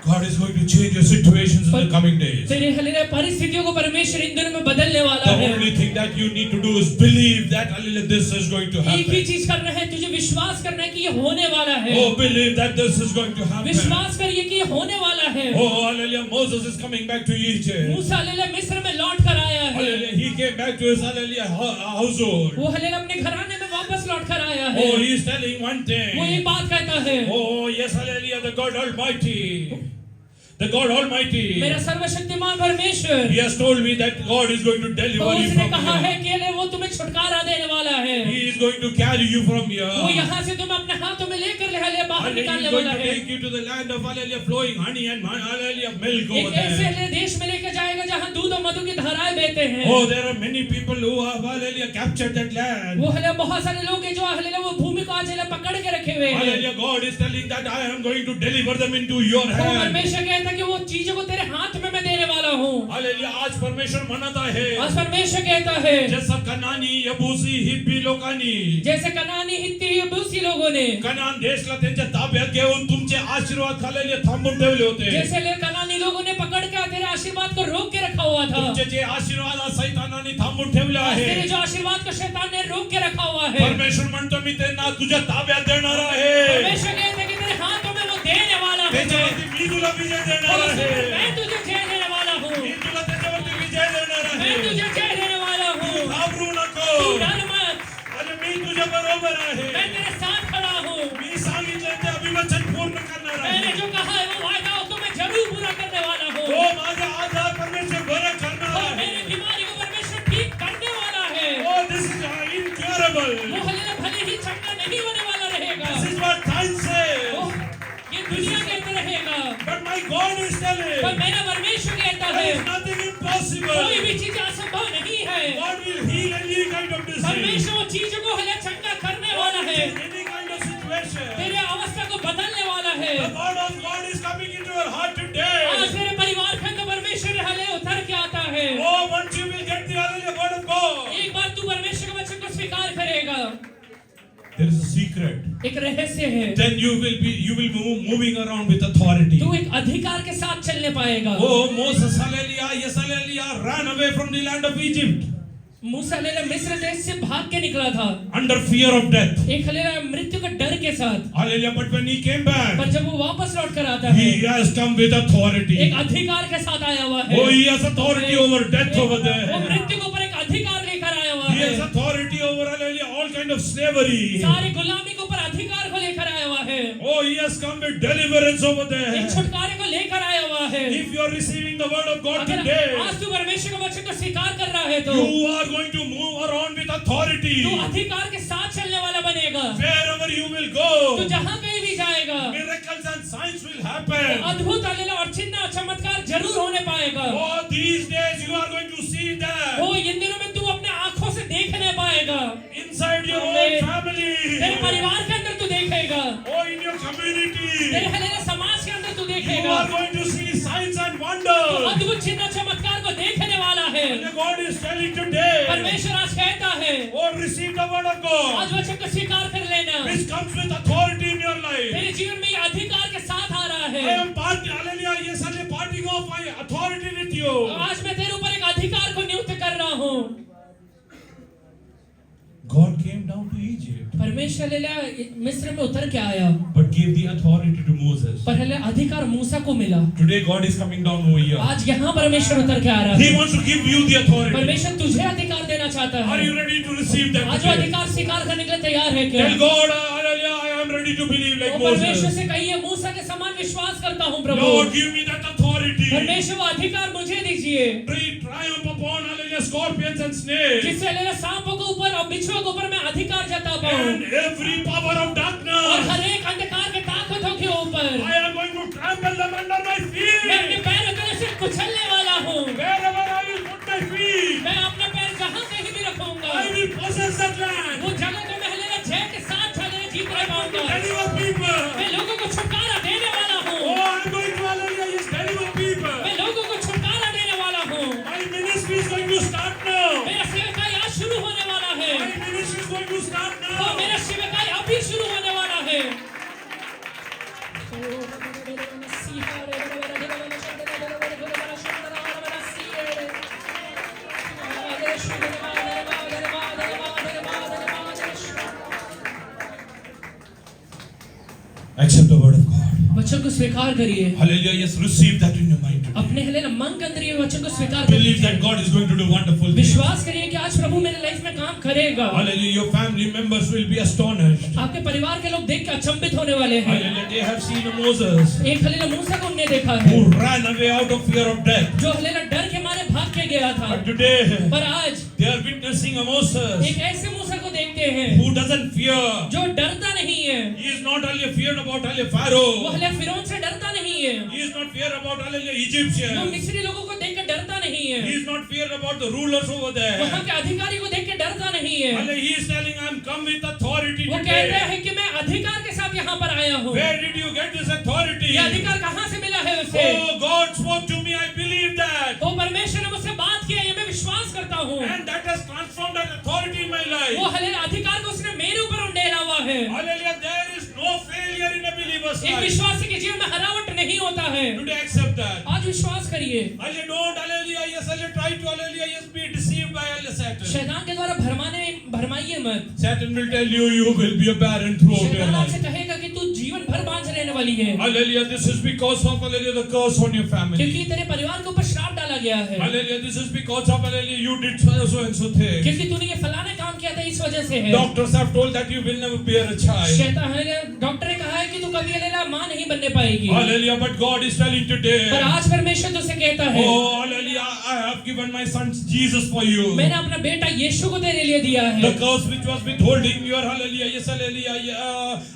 God is going to change your situations in the coming days. तेरे हालेलुया परिस्थितियों को परमेश्वर इन दिनों में बदलने वाला The है। only thing that you need to do is believe that hallelujah, this is going to एक ही happen. चीज करना है, तुझे विश्वास करना है कि ये होने वाला है। Oh, believe that this is going to happen. विश्वास करिए कि ये होने वाला है। Oh, hallelujah, Moses is coming back to Egypt. Musa hallelujah मिस्र में लौट कर आया है। Hallelujah, he came back to his hallelujah household. वो हालेलुया अपने घराने में वापस लौट कर आया है। Oh, he is telling one वो thing. एक बात कहता है, Oh, yes, hallelujah, the God Almighty. The God Almighty. मेरा सर्वशक्तिमान परमेश्वर, He has told me that God is going to deliver you उसने from कहा है here. कि ले वो तुम्हें छुटकारा देने वाला है। He is going to carry you from वो here. यहाँ से तुम्हें अपने हाथों में लेकर ले बाहर Hallelujah, he निकालने is going वाला to है। take you to the land of hallelujah, flowing honey and hallelujah, milk over एक ऐसे there. देश में लेकर जाएगा जहाँ दूध और मधु की धाराएं बहते हैं। Oh, there are many people who have hallelujah captured that land. वो हालेलुया बहुत सारे लोग हैं जो हालेलुया वो भूमि को आज हालेलुया पकड़ के रखे हुए हैं। Hallelujah, God is telling that I am going to deliver them into your वो hand. परमेश्वर कहता है कि वो चीजों को तेरे हाथ में मैं देने वाला हूँ। Hallelujah, आज परमेश्वर मनाता है. आज परमेश्वर कहता है, जैसा कनानी, यबूसी, हिब्बी लोकांनी जैसे कनानी, हित्ती, यबूसी लोगों ने कनान देशला त्यांच्या ताब्यात घेऊन तुमचे आशीर्वाद hallelujah थांबून ठेवले होते. जैसे ले कनानी लोगों ने पकड़ के तेरे आशीर्वाद को रोक के रखा हुआ था। तुमचे जे आशीर्वाद आज सैतानाने थांबून ठेवले आज तेरे आहे. जो आशीर्वाद को शैतान ने रोक के रखा हुआ है, परमेश्वर म्हणतो मी त्यांना तुझ्या ताब्यात देणार आहे. परमेश्वर कहता है कि तेरे हाथों में वो देने वाला है। त्याच्यावरती मी तुला विजय देणार और उसमें आहे. मैं तुझे जय देने वाला हूँ। मी तुला त्याच्यावरती विजय देणार मैं आहे. तुझे जय देने वाला तू हूँ। घाबरू नको. तू डर मत, आणि मी तुझ्या बरोबर आहे. मैं तेरे साथ खड़ा हूँ। मी सांगितलं ते अभिवचन पूर्ण करणार मैंने आहे. जो कहा है वो वायदा को मैं जरूर पूरा करने वाला हूँ। हो माझा आधार परमेश्वर बरं करणार और आहे. मेरी बीमारी को परमेश्वर ठीक करने वाला है। Oh, this is incurable. वो हालेलुया भले ही चंगा नहीं होने वाला रहेगा, This is what science says. वो ये दुनिया कहते रहेगा, But my God is telling पर मेरा परमेश्वर कहता there है is nothing impossible. कोई भी चीज असंभव नहीं है। God will heal any kind of disease. परमेश्वर वो चीजों को हालेलुया चंगा करने वाला है, Any kind of situation. तेरे अवस्था को बदलने वाला है। The word of God is coming into your heart आज today. तेरे परिवार के अंदर परमेश्वर हालेलुया उतर के आता है। Oh, once you will get the hallelujah word of God. एक बार तू परमेश्वर के वचन को स्वीकार करेगा, There is a secret. एक रहस्य है, Then you will move moving around with authority. तू एक अधिकार के साथ चलने पाएगा। Oh, Moses hallelujah, yes hallelujah, ran away from the land of Egypt Musa hallelujah मिस्र देश से भाग के निकला था, under fear of death. एक हालेलुया मृत्यु के डर के साथ। Hallelujah, but when he came back, पर जब वो वापस लौट कर आता है, he has come with authority. एक अधिकार के साथ आया हुआ है। Oh, he has authority over death over वो there. मृत्यु के ऊपर एक अधिकार लेकर आया हुआ He है। has authority over hallelujah, all kind of slavery. सारी गुलामी के ऊपर अधिकार को लेकर आया हुआ है। Oh, he has come with deliverance over एक there. छुटकारे को लेकर आया हुआ है। If you are receiving the word of God अगर today, आज तू परमेश्वर के वचन को स्वीकार कर रहा है तो you are going to move around with authority. तू अधिकार के साथ चलने वाला बनेगा। Wherever you will तू go, जहाँ कहीं भी जाएगा, miracles and signs will happen. अद्भुत हालेलुया और चिन्ह और चमत्कार जरूर होने पाएगा। Oh, these days you are going to see that वो इन दिनों में तू अपने आंखों से देखने पाएगा, inside your own तेरे family. परिवार के अंदर तू देखेगा, Oh, in your community. तेरे हालेलुया समाज के अंदर तू You देखेगा। are going to see signs and तू wonders. अद्भुत चिन्ह और चमत्कार को देखने वाला है। And God is telling today, परमेश्वर आज कहता है, oh, receive the word of God, आज वचन को स्वीकार कर लेना। which comes with authority in your life. तेरे जीवन में ये अधिकार के साथ आ रहा I है। am hallelujah, yes, I am parting of my authority with you. आज मैं तेरे ऊपर एक अधिकार को नियुक्त कर रहा हूँ। God came down to Egypt, परमेश्वर हालेलुया मिस्र में उतर के आया, but gave the authority to Moses. पर हालेलुया अधिकार मूसा को मिला। Today God is coming down over here. आज यहाँ परमेश्वर उतर के आ रहा He है। wants to give you the authority. परमेश्वर तुझे अधिकार देना चाहता Are है। you ready to receive that आज वो today? अधिकार स्वीकार करने के लिए तैयार है क्या? Tell God, hallelujah, I am ready to believe like वो परमेश्वर Moses. से कहिए, मूसा के समान विश्वास करता हूँ प्रभु। Lord, give me that authority. परमेश्वर वो अधिकार मुझे दीजिए, Triumph upon, hallelujah, scorpions and snakes. जिससे हालेलुया सांपों के ऊपर और बिच्छुओं के ऊपर मैं अधिकार जता पाऊँ And every power of और darkness. हर एक अंधकार के ताकतों के ऊपर I am going to trample them under my मैं अपने feet. पैरों को ऐसे कुचलने वाला हूँ। Wherever I will put my feet, मैं अपने पैर जहाँ कहीं भी रखूंगा, I will possess that land. वो जगह को मैं हालेलुया जय के साथ hallelujah Jeet I want to पाऊंगा। deliver people. मैं लोगों को छुटकारा देने वाला हूँ। Oh, I am going to, hallelujah, yes, deliver people. मैं लोगों को छुटकारा देने वाला हूँ। My ministry is going to start now. मेरा सेवकाई आज शुरू होने वाला है। My ministry is going to start तो now. मेरा सेवकाई अभी शुरू होने वाला है। Accept the word of God. वचन को स्वीकार करिए। Hallelujah. Yes, receive that in your mind today. अपने हलेलुया मन के अंदर ये वचन को स्वीकार Believe करिए। that God is going to do wonderful things. विश्वास करिए कि आज प्रभु मेरे लाइफ में काम करेगा। Hallelujah. Your family members will be astonished. आपके परिवार के लोग देख के अचंभित होने वाले हैं। Hallelujah. They have seen Moses एक हलेलुया मूसा को उन्होंने देखा है, who ran away out of fear of death. जो हलेलुया डर के मारे भाग के गया था। But today पर आज they are witnessing a Moses एक ऐसे मूसा को देखते हैं who doesn't fear. जो डरता नहीं है। He is not only feared about वो Pharaoh. हलेलुया फिरौन से डरता नहीं है। He is not feared about वो Egyptians. मिस्री लोगों को देख के डरता नहीं है। He is not feared about the rulers over there. वहाँ के अधिकारी को देख के डरता नहीं है। Hallelujah. He is telling, I am come with authority वो कह रहा today. है कि मैं अधिकार के साथ यहाँ पर आया हूँ। Where did you get this authority? ये अधिकार कहाँ से मिला है उसे? Oh, God spoke to me. I believe that. तो परमेश्वर ने मुझसे बात की है, ये मैं विश्वास करता हूँ। And that has transformed that authority in my वो life. हलेलुया अधिकार को उसने मेरे ऊपर उंडेला हुआ है। Hallelujah. There is no failure in a believer's एक life. विश्वासी के जीवन में हरावट नहीं होता है। Today accept that. आज विश्वास करिए। Hallelujah. Don't, hallelujah, yes, hallelujah, try to, hallelujah, yes, be deceived by Satan. शैतान के द्वारा भरमाइए मत। Satan will tell you, you will be a barren throughout your शैतान life. आपसे कहेगा कि तू जीवन भर बांझ रहने वाली है, Hallelujah. This is because of, hallelujah, the curse on your family. क्योंकि तेरे परिवार के ऊपर श्राप डाला गया है, Hallelujah. This is because of, hallelujah, you did so and so thing. क्योंकि तूने ये फलाना काम किया था, इस वजह से है। Doctors have told that you will never bear a child. शैतान डॉक्टर ने कहा है कि तू कभी हलेलुया माँ नहीं बनने पाएगी। Hallelujah. But God is telling पर today, आज परमेश्वर तुझसे कहता है, oh, hallelujah, I have given my son Jesus for you. मैंने अपना बेटा यीशु को तेरे लिए दिया है। The curse which was withholding your, hallelujah, yes, hallelujah,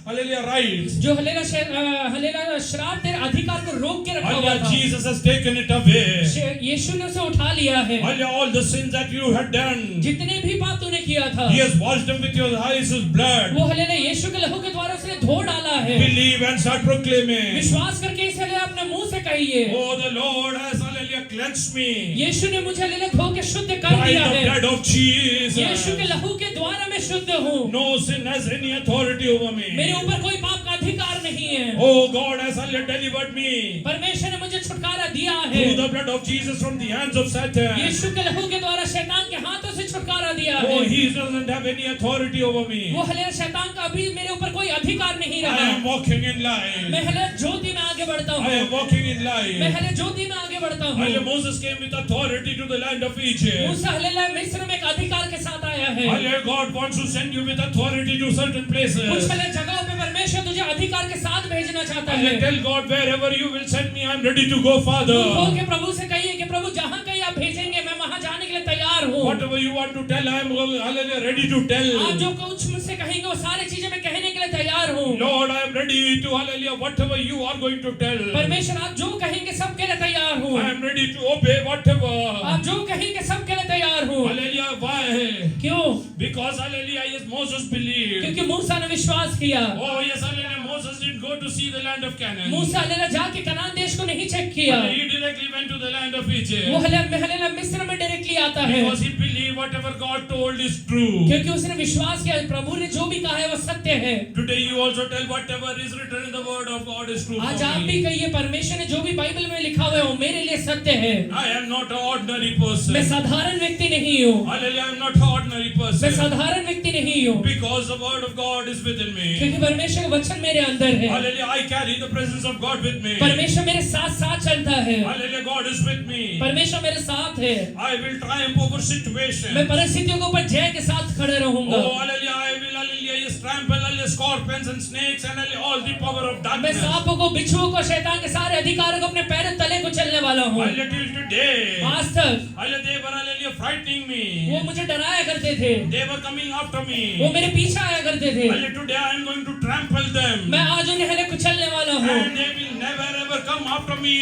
hallelujah, rights. जो हलेलुया श्राप तेरे अधिकार को रोक के रखा हुआ Hallelujah. था, Jesus has taken it away. यीशु ने उसे उठा लिया है। Hallelujah. All the sins that you had done, जितने भी पाप तूने किया था, He has washed them with your eyes, His blood. वो हलेलुया यीशु के लहू के द्वारा उसने धो डाला है। Believe and start proclaiming. विश्वास करके इस हलेलुया अपने मुंह से कहिए, Oh, the Lord has, hallelujah, cleansed me यीशु ने मुझे हलेलुया धो के शुद्ध कर by दिया the है। blood of Jesus. यीशु के लहू के द्वारा मैं शुद्ध हूँ। No sin has any authority over मेरे me. ऊपर कोई पाप का अधिकार नहीं है। Oh, God has, hallelujah, delivered me परमेश्वर ने मुझे छुटकारा दिया है। through the blood of Jesus from the hands of Satan. यीशु के लहू के द्वारा शैतान के हाथों से छुटकारा दिया है। Oh, he doesn't have any authority over me. वो हलेलुया शैतान का अभी मेरे ऊपर कोई अधिकार नहीं I रहा। am walking in light. मैं हलेलुया ज्योति में आगे बढ़ता I am हूँ। walking in मैं light. हलेलुया ज्योति में आगे बढ़ता हूँ। Hallelujah. Moses came with authority to the land of Egypt. Musa hallelujah मिस्र में एक अधिकार के साथ आया है। Hallelujah. God wants to send you with authority to certain कुछ places. हलेलुया जगहों पे परमेश्वर तुझे अधिकार के साथ भेजना चाहता है। Hallelujah. Tell God, wherever you will send me, I am ready to go, तुम Father. खोल के प्रभु से कहिए कि प्रभु जहाँ कहीं आप भेजेंगे मैं वहाँ जाने के लिए तैयार हूँ। Whatever you want to tell, I am, hallelujah, ready to आप tell. जो कुछ मुझसे कहेंगे वो सारी चीजें मैं कहने के लिए तैयार हूँ। Lord, I am ready to, hallelujah, whatever you are going to tell. परमेश्वर आप जो कहेंगे सब के लिए तैयार हूँ। I am ready to obey whatever. आप जो कहेंगे सब के लिए तैयार हूँ। Hallelujah. Why? क्यों? Because, hallelujah, yes, Moses believed. क्योंकि मूसा ने विश्वास किया। Oh, yes, hallelujah. Moses didn't go to see the land of Canaan. Musa hallelujah जाके कनान देश को नहीं चेक किया। He directly went to the land of Egypt. वो हलेलुया मिस्र में डायरेक्टली आता है। Because he believed whatever God told is true. क्योंकि उसने विश्वास किया प्रभु ने जो भी कहा है वो सत्य है। Today you also tell whatever is written in the word of God is true आज for आप भी me. कहिए परमेश्वर ने जो भी बाइबल में लिखा हुआ है वो मेरे लिए सत्य है। I am not an ordinary person. मैं साधारण व्यक्ति नहीं हूँ। Hallelujah. I am not an ordinary मैं person. साधारण व्यक्ति नहीं हूँ। Because the word of God is within me. क्योंकि परमेश्वर का वचन मेरे अंदर है। Hallelujah. I carry the presence of God with me. परमेश्वर मेरे साथ साथ चलता है। Hallelujah. God is with me. परमेश्वर मेरे साथ है। I will triumph over situations. मैं परिस्थितियों के ऊपर जय के साथ खड़े रहूंगा। Oh, hallelujah. I will, hallelujah, yes, trample, hallelujah, scorpions and snakes and hallelujah, all the power of मैं darkness. सांपों को, बिच्छुओं को, शैतान के सारे अधिकारों को अपने पैरों तले को चलने वाला हूँ। Hallelujah, till today. आज तक Hallelujah, they were, hallelujah, frightening me. वो मुझे डराया करते थे। They were coming after me. वो मेरे पीछे आया करते थे। Hallelujah, today I am going to trample them. मैं आज उन्हें हले कुचलने वाला हूँ। And they will never ever come after me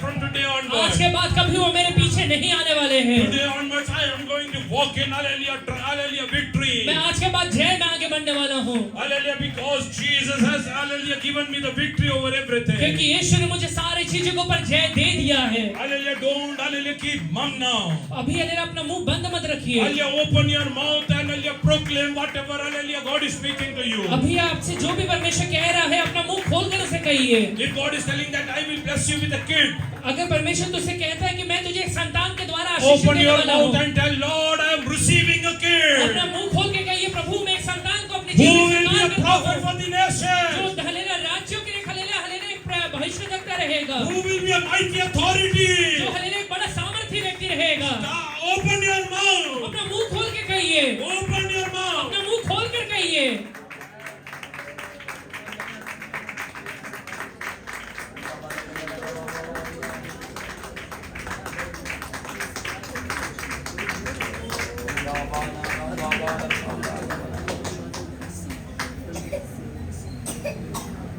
from today आज onwards. के बाद कभी वो मेरे पीछे नहीं आने वाले हैं। Today onwards I am going to walk in, hallelujah, hallelujah, victory. मैं आज के बाद जय में आगे बढ़ने वाला हूँ। Hallelujah, because Jesus has, hallelujah, given me the victory over everything. क्योंकि यीशु ने मुझे सारी चीजों के ऊपर जय दे दिया है। Hallelujah, don't, hallelujah, keep mum now. अभी हलेलुया अपना मुंह बंद मत रखिए। Hallelujah, open your mouth and hallelujah, proclaim whatever, hallelujah, God is speaking to you. अभी आपसे जो भी परमेश्वर कह रहा है अपना मुंह खोल कर उसे कहिए। If God is telling that I will bless you with a kid, अगर परमेश्वर तुझसे कहता है कि मैं तुझे एक संतान के द्वारा आशीष open देने your वाला mouth हूँ, and tell, Lord, I am receiving a अपना kid मुंह खोल के कहिए प्रभु मैं एक संतान को अपने who जीवन will में be a स्वीकार करता prophet हूँ, for the nation. जो हलेलुया रहेगा, who will be a mighty authority. जो हालेलुया एक बड़ा सामर्थी व्यक्ति रहेगा। Open your mouth. अपना मुंह खोल के कहिए, Open your mouth. अपना मुंह खोल कर कहिए।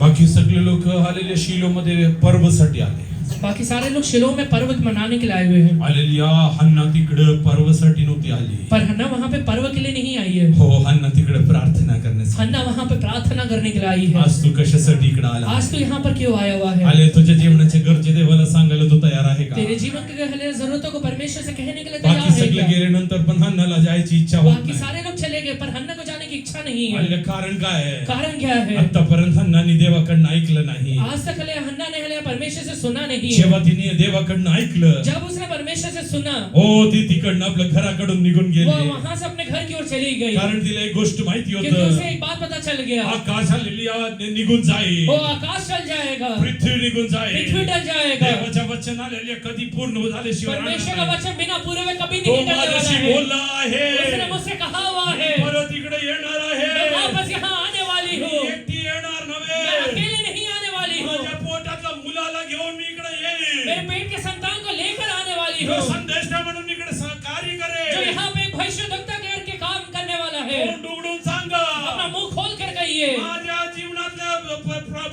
बाकी सगळे लोक हालेलुया शिलो मध्ये पर्वसाठी आले. बाकी सारे लोग शिलोह में पर्व मनाने के लिए आए हुए हैं, हालेलुया. हन्ना तिकडे पर्वसाठी नव्हती आली. पर हन्ना वहाँ पे पर्व के लिए नहीं आई है। हो, हन्ना तिकडे प्रार्थना करण्यासाठी. हन्ना वहाँ पे प्रार्थना करने के लिए आई है। आज तू कशासाठी इकडे आला? आज तू यहाँ पर क्यों आया हुआ है? आले तुझ्या जीवनाच्या गरजे देवाला सांगायला तू तयार आहे का? तेरे जीवन के हालेलुया जरूरतों को परमेश्वर से कहने के लिए तैयार बाकी है सगळे क्या? गेल्यानंतर पण हन्नाला जायची इच्छा होत बाकी नाही. सारे लोग चले गए पर हन्ना को जाने की इच्छा नहीं है। आले कारण काय आहे? कारण क्या है? आतापर्यंत हन्नानी देवाकडनं ऐकलं नाही. आज तक हालेलुया हन्ना ने हालेलुया परमेश्वर से सुना नहीं है। जेव्हा तिने देवाकडनं ऐकलं, जब उसने परमेश्वर से सुना, हो ती तिकडनं आपल्या घराकडून निघून वो गेली. वहां से अपने घर की ओर चली गई, कारण तिला एक गोष्ट माहिती क्योंकि होतं, उसे एक बात पता चल गया, आकाश हालेलुया निघून जाईल, वो आकाश चल जाएगा, पृथ्वी निघून जाईल. पृथ्वी टल जाएगा। देवाच्या वचन आलेले कधी पूर्ण झाल्याशिवाय परमेश्वर का राहणार नाही. वचन बिना पूरे हुए कभी तो नहीं टलने वाला माझ्याशी है। बोलला आहे, उसने मुझसे कहा हुआ है, परत इकडे येणार मैं आहे. वापस यहाँ आने वाली मी हूँ, एकटी येणार मैं नव्हे, अकेले नहीं आने वाली हूँ, माझ्या पोटातल्या मुलाला घेऊन मी इकडे मेरे येईन. पेट के संतान को लेकर आने वाली जो हूँ, संदेश म्हणून इकडे सहकार्य जो करे. यहाँ पे भविष्यवक्ता करके काम करने वाला है। तोंड उघडून सांगा, अपना मुंह खोल कर कहिए, माझ्या जीवनातल्या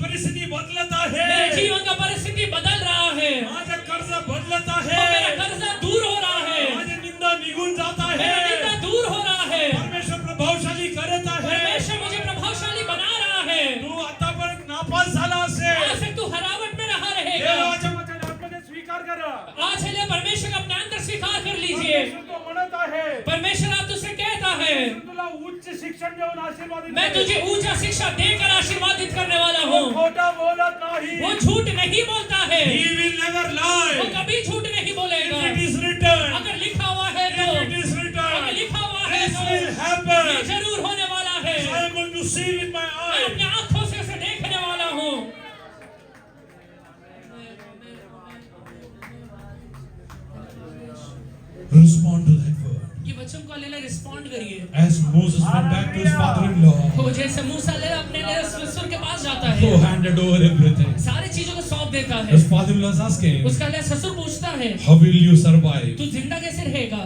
परिस्थिती बदलत मेरे आहे, जीवन का परिस्थिति बदल रहा है, माझं कर्ज बदलत और मेरा आहे, कर्जा दूर हो रहा है, माझी निंदा निघून जात मेरा आहे. निंदा दूर हो रहा है, परमेश्वर प्रभावशाली करत आहे. परमेश्वर मुझे प्रभावशाली बना रहा है। तू आतापर्यंत नापास झाला असेल, आज से तू हरावट में रहा रहेगा। देवाच्या वचन आतमध्ये स्वीकार करा. आज है परमेश्वर का अपने अंदर स्वीकार कर लीजिए। परमेश्वर तो म्हणत आहे, परमेश्वर आप तुझसे कहता है, परमेश्वर तुला उच्च शिक्षण देऊन आशीर्वादित मैं करेल. तुझे ऊंचा शिक्षा देकर आशीर्वादित करने वाला वो हूँ। खोटा बोलत नाही. वो झूठ नहीं बोलता है, He will never lie. वो कभी झूठ नहीं बोलेगा। If it is written, अगर लिखा हुआ है तो, if it is अगर written, लिखा हुआ है this तो will ये happen. जरूर होने वाला है। I am going to see with my मैं eyes. अपनी आंखों से उसे देखने वाला हूँ। Respond to that word. ये वचन को ले रिस्पॉन्ड करिए। As Moses went back to his father-in-law, वो जैसे मूसा ले अपने ससुर के पास जाता who है, handed over everything. सारी चीजों को सौंप देता है। His father-in-law is asking, उसका ले ससुर पूछता है, how will you survive? तू जिंदा कैसे रहेगा?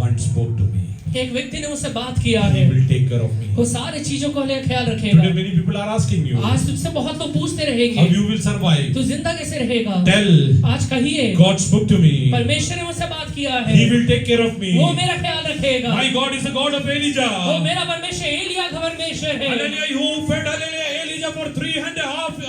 One spoke to me. एक व्यक्ति ने मुझसे बात किया है, He will take care of me. वो सारी चीजों को ले ख्याल Today रखेगा। many people are asking you, आज तुझसे बहुत लोग पूछते how रहेंगे, you will survive. तू जिंदा कैसे रहेगा? Tell, आज कहिए, God spoke to me. परमेश्वर ने मुझसे बात किया है, He will take care of me. वो मेरा ख्याल रखेगा। My God is a God of वो Elijah. मेरा परमेश्वर एलिया का परमेश्वर है। Hallelujah, who fed hallelujah Elijah for 3.5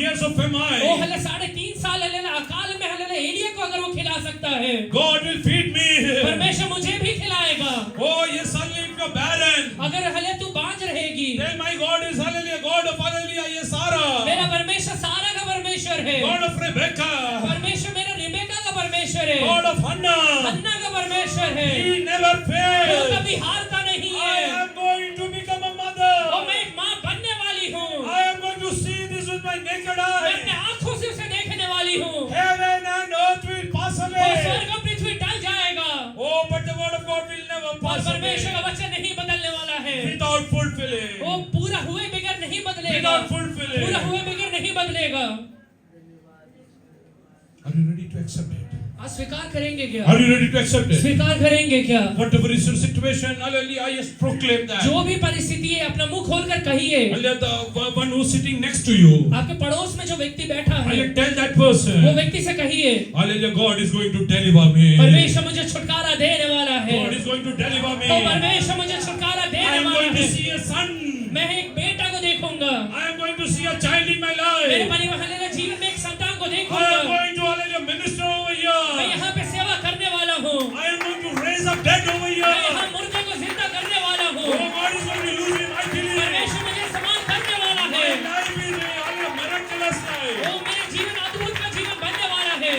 years of वो famine. हले 3.5 साल हले अकाल में हले एलिया को अगर वो खिला सकता है, God will feed me. परमेश्वर मुझे भी खिलाएगा। Oh, yes, hallelujah, if you're barren. अगर हले तू बांझ रहेगी, Tell my God is hallelujah, God of hallelujah, yes, Sarah. मेरा परमेश्वर सारा का परमेश्वर है, God of Rebecca. परमेश्वर मेरा रिबेका का परमेश्वर है, God of Hannah. हन्ना का परमेश्वर है, He never वो fails. कभी हारता नहीं I है। am going to become a वो mother. मैं एक माँ बनने वाली हूँ, I am going to see this with my naked मैं अपने eye. आंखों से उसे देखने वाली हूँ। Heaven and earth will pass वो away. स्वर्ग और पृथ्वी टल जाएगा, Oh, but the word of God will never और pass परमेश्वर away का वचन नहीं बदलने वाला है। without fulfilling. वो पूरा हुए बगैर नहीं बदलेगा, Without fulfilling. पूरा हुए बगैर नहीं बदलेगा। Are you ready to accept it? आज स्वीकार करेंगे क्या? Are you ready to accept it? स्वीकार करेंगे क्या? Whatever is your situation, hallelujah, I just proclaim that. जो भी परिस्थिति है अपना मुंह खोलकर कहिए। Hallelujah, the one who's sitting next to you, आपके पड़ोस में जो व्यक्ति बैठा है, hallelujah, tell that person, वो व्यक्ति से कहिए, hallelujah, God is going to deliver me. परमेश्वर मुझे छुटकारा देने वाला है। God is going to deliver me. तो परमेश्वर मुझे छुटकारा I देने am वाला going to है। see a son. मैं एक बेटा को देखूंगा, I am going to see a child in my मेरे life. परिवार के जीवन में एक संतान को I am देखूंगा। going to hallelujah minister over मैं here. यहाँ पे सेवा करने वाला हूँ, I am going to raise up dead over मैं here. यहाँ मुर्दों को जिंदा करने वाला हूँ। Oh, God is going to use me mightily. परमेश्वर मुझे समान करने वाला My है। life is a hallelujah miraculous life. वो मेरे जीवन अद्भुत का जीवन बनने वाला है।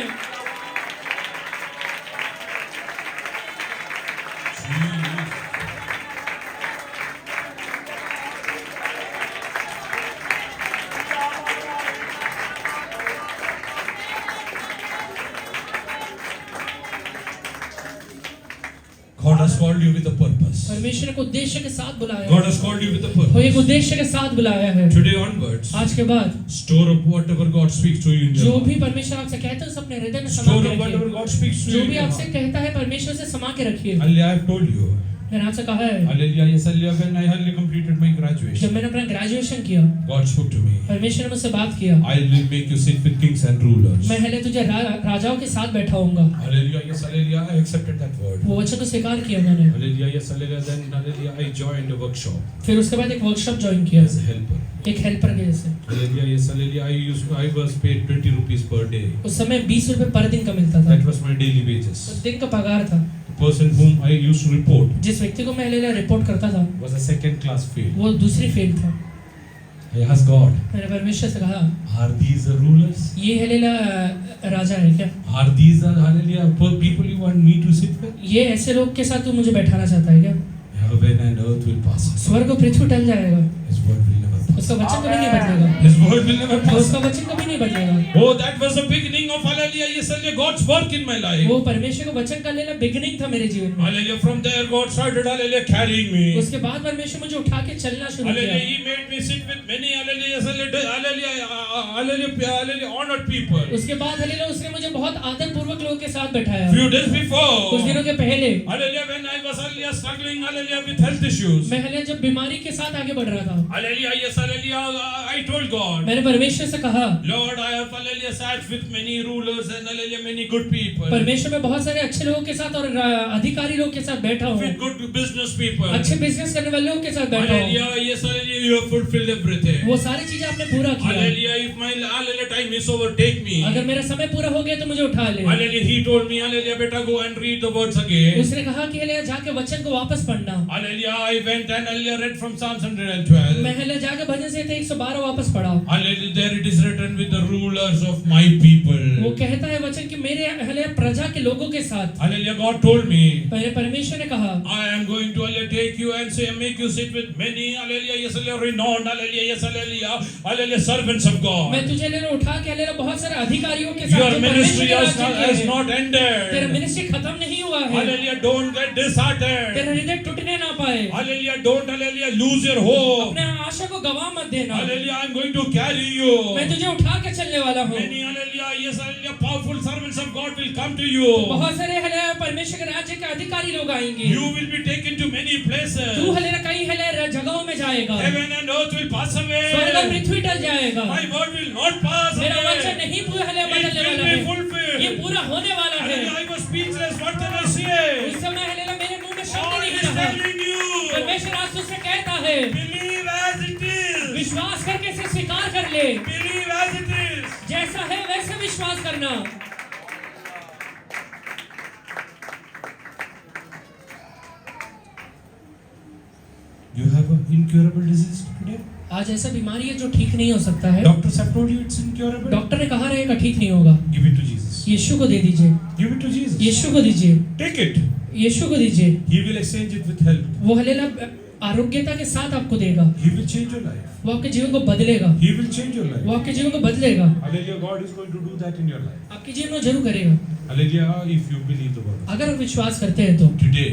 called you with a purpose. परमेश्वर ने एक उद्देश्य के साथ बुलाया God है। has called you with a वो purpose. एक उद्देश्य के साथ बुलाया है। Today onwards, आज के बाद store up whatever God speaks to you in जो your भी heart. परमेश्वर आपसे कहता है उसे अपने हृदय में समा Store के up whatever रखिए। God speaks to जो you in भी your आपसे heart. कहता है परमेश्वर से समा के रखिए। Hallelujah, I have told you. मैंने आपसे कहा है Hallelujah, yes, hallelujah. When I hardly completed my जब graduation, मैंने अपना ग्रेजुएशन किया God spoke to me. परमेश्वर ने मुझसे बात किया I will make you sit with kings and rulers. मैं पहले तुझे राजाओं के साथ बैठाऊंगा। Hallelujah, yes, hallelujah. I accepted that word. वो वचन को स्वीकार किया मैंने। Hallelujah, yes, hallelujah. Then, hallelujah, I joined a workshop फिर उसके बाद एक वर्कशॉप ज्वाइन किया as a helper. एक हेल्पर के जैसे। Hallelujah, yes, hallelujah. I was paid 20 rupees per day. उस समय 20 रुपए पर दिन का मिलता था। That was my daily wages. उस दिन का पगार था। The person whom I used to report जिस व्यक्ति को मैं पहले रिपोर्ट करता था was a second class fail. वो दूसरी फेल था। I asked God, मैंने परमेश्वर से कहा are these the rulers? ये हेलेला राजा है क्या? Are these the, hallelujah, poor people you want me to sit with? ये ऐसे लोग के साथ तू मुझे बैठाना चाहता है क्या? Heaven and earth will pass. स्वर्ग और पृथ्वी टल जाएगा, His word will never pass. उसका वचन कभी नहीं बदलेगा। His word will never pass. उसका वचन कभी नहीं बदलेगा। Oh, that was the beginning of hallelujah. Yes, hallelujah. God's work in my life. वो परमेश्वर को वचन का लेना बिगिनिंग था मेरे जीवन में। Hallelujah. From there, God started hallelujah carrying me. उसके बाद परमेश्वर मुझे उठा के चलना शुरू Hallelujah. किया। He made me sit with many hallelujah. Yes, hallelujah. Hallelujah. Hallelujah. Honored people. उसके बाद हलेला उसने मुझे बहुत आदर पूर्वक लोगों के साथ बैठाया। Few days before. कुछ दिनों के पहले Hallelujah. When I was hallelujah struggling hallelujah with health issues. मैं हले जब बीमारी के साथ आगे बढ़ रहा था Hallelujah. Yes, hallelujah. I told God. मैंने परमेश्वर से कहा Lord, I have hallelujah sat with many rulers and hallelujah many good people. परमेश्वर मैं बहुत सारे अच्छे लोगों के साथ और अधिकारी लोगों के साथ बैठा हूँ, With good business people. अच्छे बिजनेस करने वाले लोगों के साथ बैठा हूँ। Hallelujah. Yes, hallelujah. You have fulfilled everything. वो सारी चीजें आपने पूरा किया। Hallelujah. If my hallelujah time is over, take me. अगर मेरा समय पूरा हो गया तो मुझे उठा ले। Hallelujah. He told me, hallelujah, better go and read the words again. उसने कहा कि हले जाके वचन को वापस पढ़ना। Hallelujah. I went and hallelujah read from Psalms 112. मैं हले जाके भजन से 112 वापस पढ़ा। Hallelujah. There it is written with the rulers of my people. वो कहता है वचन कि मेरे हले प्रजा के लोगों के साथ। Hallelujah. God told me. पहले परमेश्वर ने कहा I am going to hallelujah take you and say make you sit with many hallelujah yes hallelujah renowned hallelujah yes hallelujah servants of God. मैं तुझे ले उठा के ले बहुत सारे अधिकारियों के साथ Your जो ministry परमेश्वर के राज्य has के हैं। not तेरा ended. मिनिस्ट्री खत्म नहीं हुआ है। Hallelujah. Don't get disheartened. तेरा हृदय टूटने ना पाए। Hallelujah. Don't hallelujah lose your hope. अपने आशा को गवा मत देना। Hallelujah. I'm going to carry you. मैं तुझे उठा के चलने वाला हूँ। Many hallelujah yes hallelujah powerful servants of God will come to you. बहुत सारे हले परमेश्वर के राज्य के अधिकारी लोग आएंगे। You will be taken to many places. तू हले कई हले जगहों में जाएगा। Heaven and earth will pass away. स्वर्ग और पृथ्वी टल जाएगा। My word will not pass मेरा away. वचन नहीं पूरा हले It बदलने will वाला be है। fulfilled. ये पूरा होने वाला है। Hallelujah. I was speechless. What can I say? उस समय हले मेरे मुंह में शब्द God नहीं is रहा। telling you. परमेश्वर आज तुझसे कहता है Believe as it is. विश्वास करके इसे स्वीकार कर ले। Believe as it is. जैसा है वैसे विश्वास करना। You have an incurable disease today. आज ऐसा बीमारी है जो ठीक नहीं हो सकता है। Doctors have told you it's incurable. Doctor ने कहा रहेगा ठीक नहीं होगा। Give it to Jesus. यीशु को दे दीजिए। Give it to Jesus. यीशु को दीजिए। Take it. यीशु को दीजिए। He will exchange it with health. वो हलेला आरोग्यता के साथ आपको देगा। He will change your life. वो आपके जीवन को बदलेगा। He will change your life. वो आपके जीवन को बदलेगा। Hallelujah. God is going to do that in your life. आपके जीवन में जरूर करेगा Hallelujah. If you believe the word. अगर आप विश्वास करते हैं तो। Today.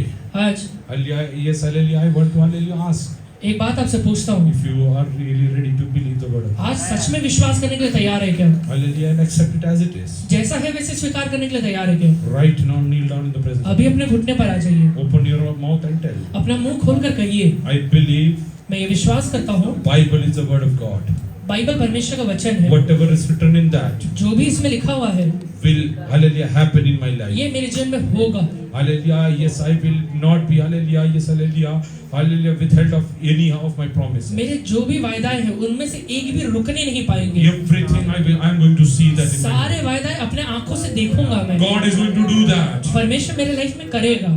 आज Hallelujah. Yes. Hallelujah. I want to hallelujah ask एक बात आपसे पूछता हूँ, if you are really ready to believe the word of God. आज सच में विश्वास करने के लिए तैयार है क्या? Hallelujah. And accept it as it is. जैसा है वैसे स्वीकार करने के लिए तैयार है क्या? Right now, kneel down in the presence. अभी अपने घुटने पर आ जाइए। Open your mouth and tell. अपना मुंह खोलकर कहिए I believe मैं ये विश्वास करता हूँ Bible is the word of God. Bible परमेश्वर का वचन है। Whatever is written in that जो भी इसमें लिखा हुआ है will hallelujah happen in my life. ये मेरे जीवन में होगा। Hallelujah. Yes, I will not be hallelujah. Yes, hallelujah. Hallelujah. Withheld of any of my promises. मेरे जो भी वायदाएं हैं उनमें से एक भी रुकने नहीं पाएंगे। Everything I am going to see that in my life. सारे वायदाएं अपने आंखों से देखूंगा मैं। God is going to do that. परमेश्वर मेरे लाइफ में करेगा।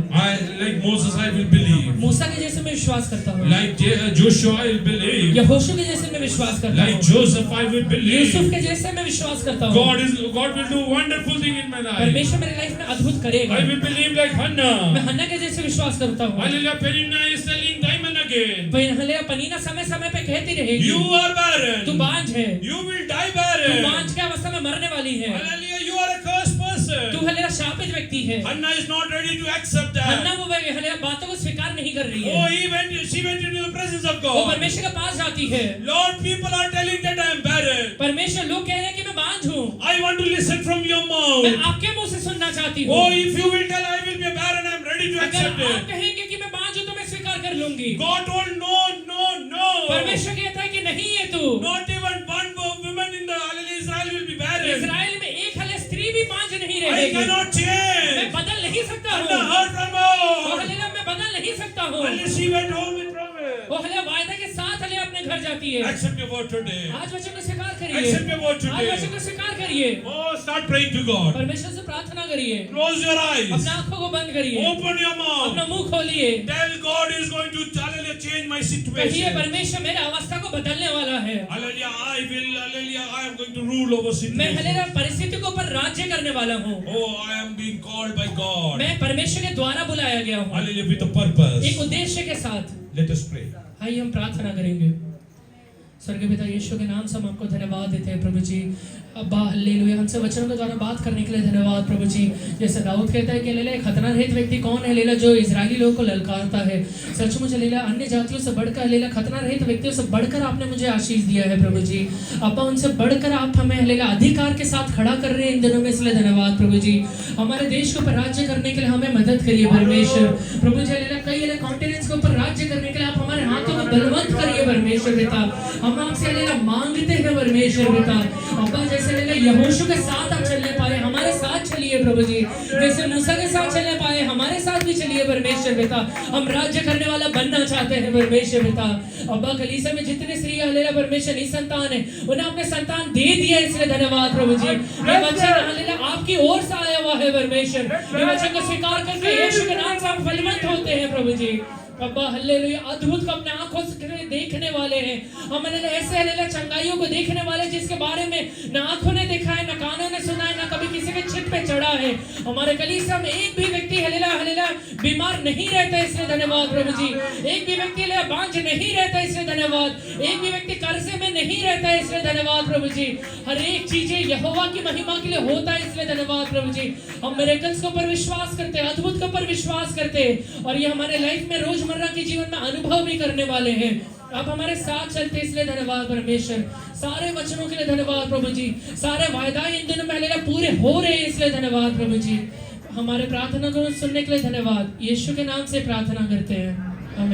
Like Moses, I will believe. मूसा के जैसे मैं विश्वास करता हूँ। Like Joshua, I will believe. यहोशू के जैसे मैं विश्वास करता Like हूँ। Joseph, I will believe. Yusuf के जैसे मैं विश्वास करता हूँ। God will do wonderful thing in my life. परमेश्वर मेरे लाइफ में अद्भुत करेगा। I will believe like Hannah. मैं हन्ना के जैसे विश्वास करता हूँ। Hallelujah. Penina is telling time and again. पनीना समय समय पे कहती रहेगी You are barren. तू बांझ है, You will die तू barren. बांझ के अवस्था में मरने वाली है, Hallelujah. You are a cursed person. तू हलेला शापित व्यक्ति है। Hannah is not ready to accept Hannah that. वो हालेलुया बातों को स्वीकार नहीं कर रही Oh, है। she went into the presence of वो God. परमेश्वर के पास जाती है। Lord, people are telling that I am barren. परमेश्वर लोग कह रहे हैं कि मैं बांझ हूँ। I want to listen from your मैं mouth. आपके मुंह से सुनना चाहती हूँ। Oh, if you will tell I will be barren, I am ready to अगर accept आप it. कहेंगे कि मैं बांझ हूँ तो मैं स्वीकार कर लूंगी। God told no, no, no. परमेश्वर कहता है कि नहीं है तू। Not even one woman in the hallelujah Israel will be barren. इस्राएल में एक हले स्त्री भी बांझ नहीं I रहेगी। cannot मैं change. बदल नहीं सकता Hannah हूँ। heard from वो God. हालेलुया मैं बदल नहीं सकता हूँ। Unless she went home with promise. वो हालेलुया वायदा के साथ हालेलुया अपने घर जाती है। Accept your word today. आज वचन को स्वीकार करिए। Accept your word आज वचन today. को स्वीकार करिए। Oh, start praying to God. परमेश्वर से प्रार्थना करिए। Close your eyes. अपने आंखों को बंद करिए। Open your अपना mouth. मुंह खोलिए। Tell God is going to hallelujah change my कहिए situation. परमेश्वर मेरे अवस्था को बदलने वाला है। Hallelujah, I am going to rule over मैं situation. हालेलुया परिस्थिति के ऊपर राज्य करने वाला हूँ। Oh, I am being called by God. मैं परमेश्वर के द्वारा बुलाया गया हूँ। Hallelujah, with a purpose. एक उद्देश्य के साथ। Let us pray. आइए हम प्रार्थना करेंगे। स्वर्गीय पिता यीशु के नाम से हम आपको धन्यवाद देते हैं प्रभु जी। अब्बा हालेलुया हमसे वचनों के द्वारा बात करने के लिए धन्यवाद प्रभु जी। जैसे दाऊद कहता है कि लेला खतना रहित व्यक्ति कौन है लेला जो इजरायली लोगों को ललकारता है। सचमुच लेला अन्य जातियों से बढ़कर लेला खतना रहित व्यक्तियों से बढ़कर आपने मुझे आशीष दिया है प्रभु जी। अब्बा उनसे बढ़कर आप हमें लेला अधिकार के साथ खड़ा कर रहे हैं इन दिनों में, इसलिए धन्यवाद प्रभु जी। हमारे देश के ऊपर राज्य करने के लिए हमें मदद करिए परमेश्वर प्रभु जी। लेला कई लेला कॉन्टिनेंट्स के ऊपर राज्य करने के लिए आप हमारे हाथों को बलवंत करिए परमेश्वर पिता। हम आपसे लेला मांगते हैं परमेश्वर पिता। अब्बा जैसे लेला यहोशू के साथ आप चलने पाए हमारे साथ चलिए प्रभु जी। जैसे मूसा के साथ चलने पाए हमारे साथ भी चलिए परमेश्वर पिता। हम राज्य करने वाला बनना चाहते हैं परमेश्वर पिता। अब्बा कलीसिया में जितने स्त्री हलेला परमेश्वर संतान है उन्हें अपने संतान दे दिया, इसलिए धन्यवाद प्रभु जी। ये वचन हलेला आपकी ओर से आया हुआ है परमेश्वर। ये वचन को स्वीकार करके यीशु के नाम से हम फलवंत होते हैं प्रभु जी। अब्बा हालेलुया अद्भुत को अपने आंखों से देखने वाले हैं हम ऐसे हालेलुया चंगाइयों को देखने वाले जिसके बारे में न आंखों ने देखा है न कानों ने सुना है न कभी किसी के चित पे चढ़ा है। हमारे कलीसिया में एक भी व्यक्ति हालेलुया हालेलुया बीमार नहीं रहता, इसलिए धन्यवाद प्रभु जी। एक भी व्यक्ति हालेलुया बांझ नहीं रहता, इसलिए धन्यवाद। एक भी व्यक्ति कर्जे में नहीं रहता, इसलिए धन्यवाद प्रभु जी। हर एक चीजें यहोवा की महिमा के लिए होता है, इसलिए धन्यवाद प्रभु जी। हम मिरेकल्स के ऊपर विश्वास करते हैं, अद्भुत के ऊपर विश्वास करते हैं और ये हमारे लाइफ में रोजमर्रा के जीवन में अनुभव भी करने वाले हैं। आप हमारे साथ चलते इसलिए धन्यवाद परमेश्वर। सारे वचनों के लिए धन्यवाद प्रभु जी। सारे वायदा इन दिनों में पूरे हो रहे हैं, इसलिए धन्यवाद प्रभु जी। हमारे प्रार्थना को सुनने के लिए धन्यवाद। यीशु के नाम से प्रार्थना करते हैं, आमीन।